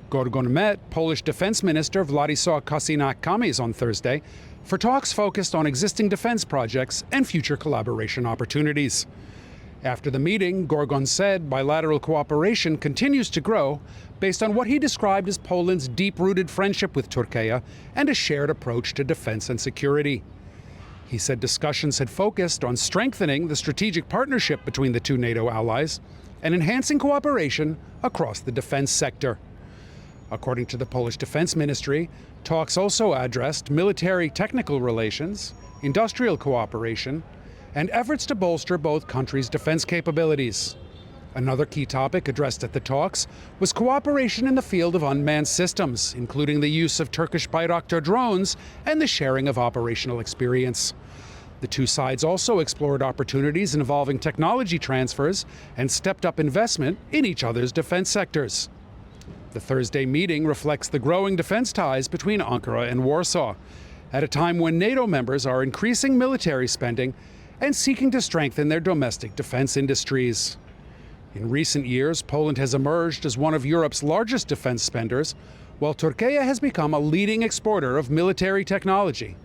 Gorgon met Polish Defense Minister Władysław Kosiniak-Kamysz on Thursday for talks focused on existing defense projects and future collaboration opportunities. After the meeting, Gorgon said bilateral cooperation continues to grow based on what he described as Poland's deep-rooted friendship with Turkey and a shared approach to defense and security. He said discussions had focused on strengthening the strategic partnership between the 2 NATO allies and enhancing cooperation across the defense sector. According to the Polish Defense Ministry, talks also addressed military technical relations, industrial cooperation, and efforts to bolster both countries' defense capabilities. Another key topic addressed at the talks was cooperation in the field of unmanned systems, including the use of Turkish Bayraktar drones and the sharing of operational experience. The 2 sides also explored opportunities involving technology transfers and stepped up investment in each other's defense sectors. The Thursday meeting reflects the growing defense ties between Ankara and Warsaw, at a time when NATO members are increasing military spending and seeking to strengthen their domestic defense industries. In recent years, Poland has emerged as one of Europe's largest defense spenders, while Turkey has become a leading exporter of military technology,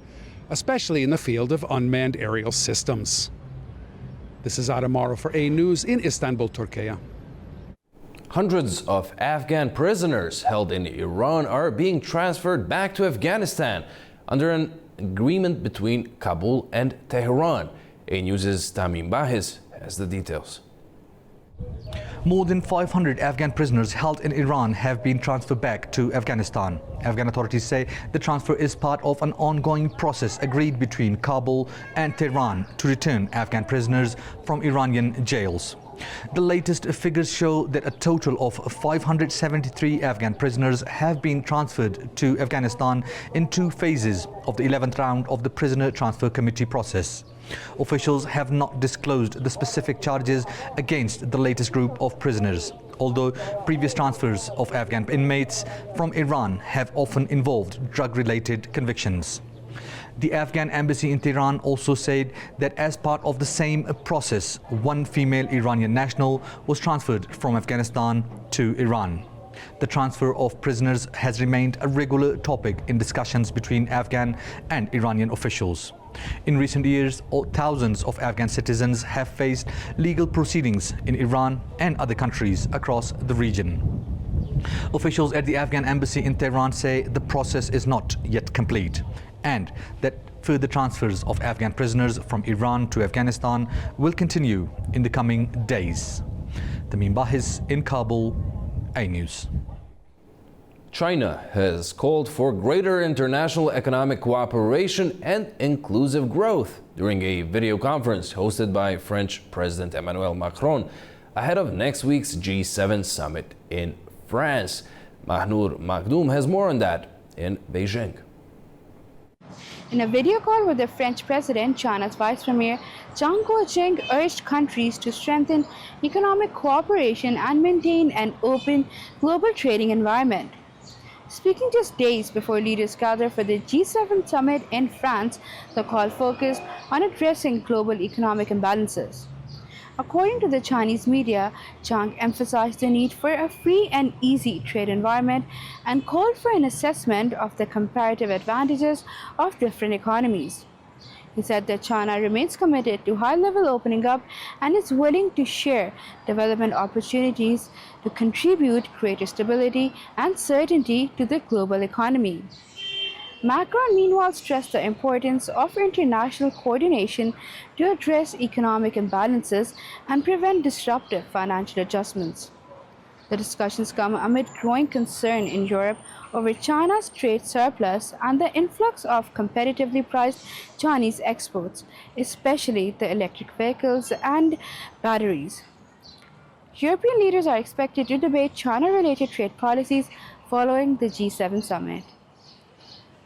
especially in the field of unmanned aerial systems. This is Adam Morrow for A News in Istanbul, Turkey. Hundreds of Afghan prisoners held in Iran are being transferred back to Afghanistan under an agreement between Kabul and Tehran. A News' Tamim Bahiz has the details. More than 500 Afghan prisoners held in Iran have been transferred back to Afghanistan. Afghan authorities say the transfer is part of an ongoing process agreed between Kabul and Tehran to return Afghan prisoners from Iranian jails. The latest figures show that a total of 573 Afghan prisoners have been transferred to Afghanistan in 2 phases of the 11th round of the prisoner transfer committee process. Officials have not disclosed the specific charges against the latest group of prisoners, although previous transfers of Afghan inmates from Iran have often involved drug-related convictions. The Afghan embassy in Tehran also said that as part of the same process, 1 female Iranian national was transferred from Afghanistan to Iran. The transfer of prisoners has remained a regular topic in discussions between Afghan and Iranian officials. In recent years, thousands of Afghan citizens have faced legal proceedings in Iran and other countries across the region. Officials at the Afghan embassy in Tehran say the process is not yet complete, and that further transfers of Afghan prisoners from Iran to Afghanistan will continue in the coming days. Tamim Bahiz in Kabul, A News. China has called for greater international economic cooperation and inclusive growth during a video conference hosted by French President Emmanuel Macron ahead of next week's G7 summit in France. Mahnour Makhdoom has more on that in Beijing. In a video call with the French president, China's Vice Premier Zhang Guoqing urged countries to strengthen economic cooperation and maintain an open global trading environment. Speaking just days before leaders gather for the G7 summit in France, the call focused on addressing global economic imbalances. According to the Chinese media, Zhang emphasized the need for a free and easy trade environment and called for an assessment of the comparative advantages of different economies. He said that China remains committed to high-level opening up and is willing to share development opportunities to contribute greater stability and certainty to the global economy. Macron meanwhile stressed the importance of international coordination to address economic imbalances and prevent disruptive financial adjustments. The discussions come amid growing concern in Europe over China's trade surplus and the influx of competitively priced Chinese exports, especially the electric vehicles and batteries. European leaders are expected to debate China-related trade policies following the G7 summit.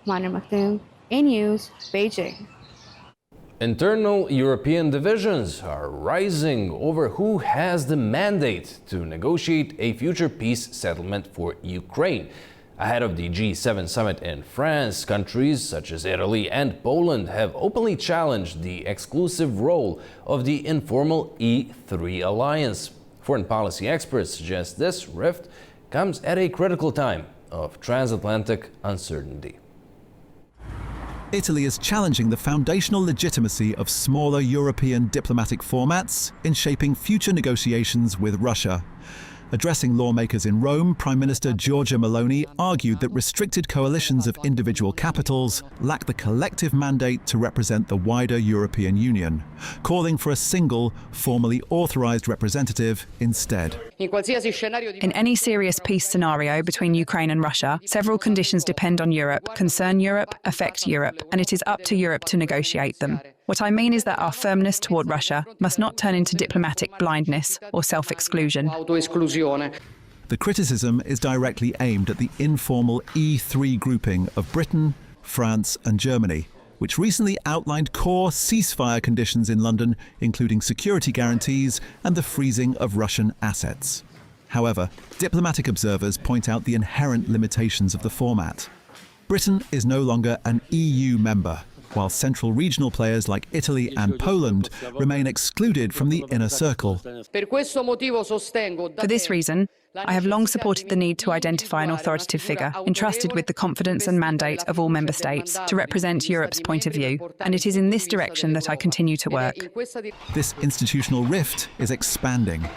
Mahnour Makhdoom, A-News, Beijing. Internal European divisions are rising over who has the mandate to negotiate a future peace settlement for Ukraine. Ahead of the G7 summit in France, countries such as Italy and Poland have openly challenged the exclusive role of the informal E3 alliance. Foreign policy experts suggest this rift comes at a critical time of transatlantic uncertainty. Italy is challenging the foundational legitimacy of smaller European diplomatic formats in shaping future negotiations with Russia. Addressing lawmakers in Rome, Prime Minister Giorgia Meloni argued that restricted coalitions of individual capitals lack the collective mandate to represent the wider European Union, calling for a single, formally authorized representative instead. In any serious peace scenario between Ukraine and Russia, several conditions depend on Europe, concern Europe, affect Europe, and it is up to Europe to negotiate them. What I mean is that our firmness toward Russia must not turn into diplomatic blindness or self-exclusion. The criticism is directly aimed at the informal E3 grouping of Britain, France and Germany, which recently outlined core ceasefire conditions in London, including security guarantees and the freezing of Russian assets. However, diplomatic observers point out the inherent limitations of the format. Britain is no longer an EU member, while central regional players like Italy and Poland remain excluded from the inner circle. For this reason, I have long supported the need to identify an authoritative figure, entrusted with the confidence and mandate of all member states, to represent Europe's point of view, and it is in this direction that I continue to work. This institutional rift is expanding.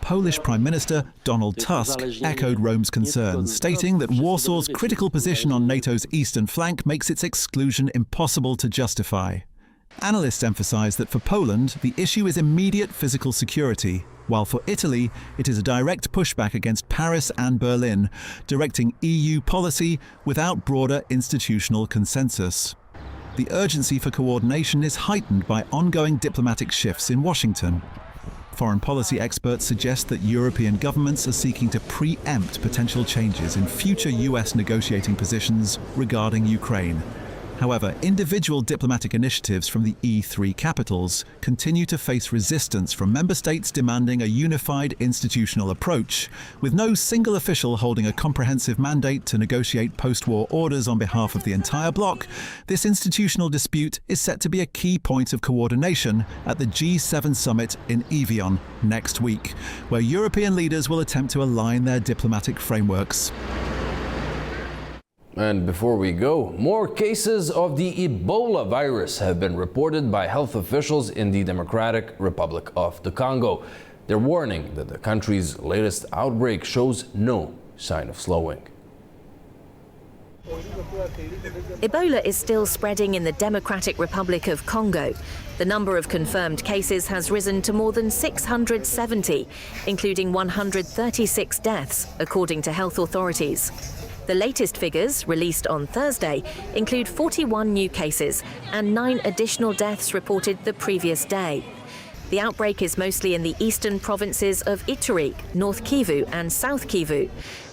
Polish Prime Minister Donald Tusk echoed Rome's concerns, stating that Warsaw's critical position on NATO's eastern flank makes its exclusion impossible to justify. Analysts emphasize that for Poland, the issue is immediate physical security, while for Italy, it is a direct pushback against Paris and Berlin, directing EU policy without broader institutional consensus. The urgency for coordination is heightened by ongoing diplomatic shifts in Washington. Foreign policy experts suggest that European governments are seeking to preempt potential changes in future US negotiating positions regarding Ukraine. However, individual diplomatic initiatives from the E3 capitals continue to face resistance from member states demanding a unified institutional approach, with no single official holding a comprehensive mandate to negotiate post-war orders on behalf of the entire bloc. This institutional dispute is set to be a key point of coordination at the G7 summit in Evian next week, where European leaders will attempt to align their diplomatic frameworks. And before we go, more cases of the Ebola virus have been reported by health officials in the Democratic Republic of the Congo. They're warning that the country's latest outbreak shows no sign of slowing. Ebola is still spreading in the Democratic Republic of Congo. The number of confirmed cases has risen to more than 670, including 136 deaths, according to health authorities. The latest figures, released on Thursday, include 41 new cases and 9 additional deaths reported the previous day. The outbreak is mostly in the eastern provinces of Ituri, North Kivu and South Kivu,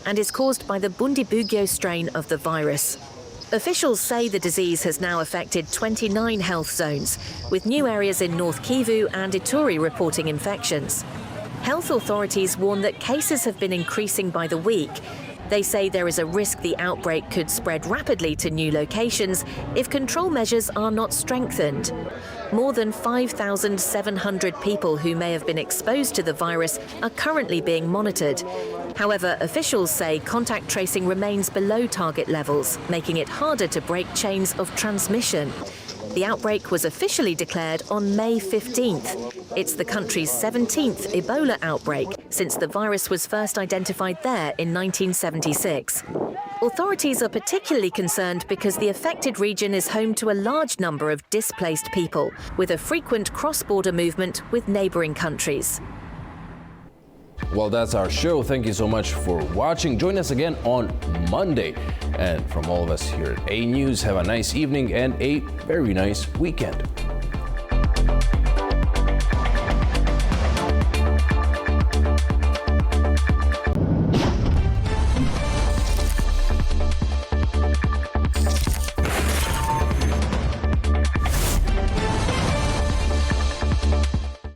and is caused by the Bundibugyo strain of the virus. Officials say the disease has now affected 29 health zones, with new areas in North Kivu and Ituri reporting infections. Health authorities warn that cases have been increasing by the week. They say there is a risk the outbreak could spread rapidly to new locations if control measures are not strengthened. More than 5,700 people who may have been exposed to the virus are currently being monitored. However, officials say contact tracing remains below target levels, making it harder to break chains of transmission. The outbreak was officially declared on May 15th. It's the country's 17th Ebola outbreak since the virus was first identified there in 1976. Authorities are particularly concerned because the affected region is home to a large number of displaced people, with a frequent cross-border movement with neighboring countries. Well, that's our show. Thank you so much for watching. Join us again on Monday. And from all of us here at A News, have a nice evening and a very nice weekend.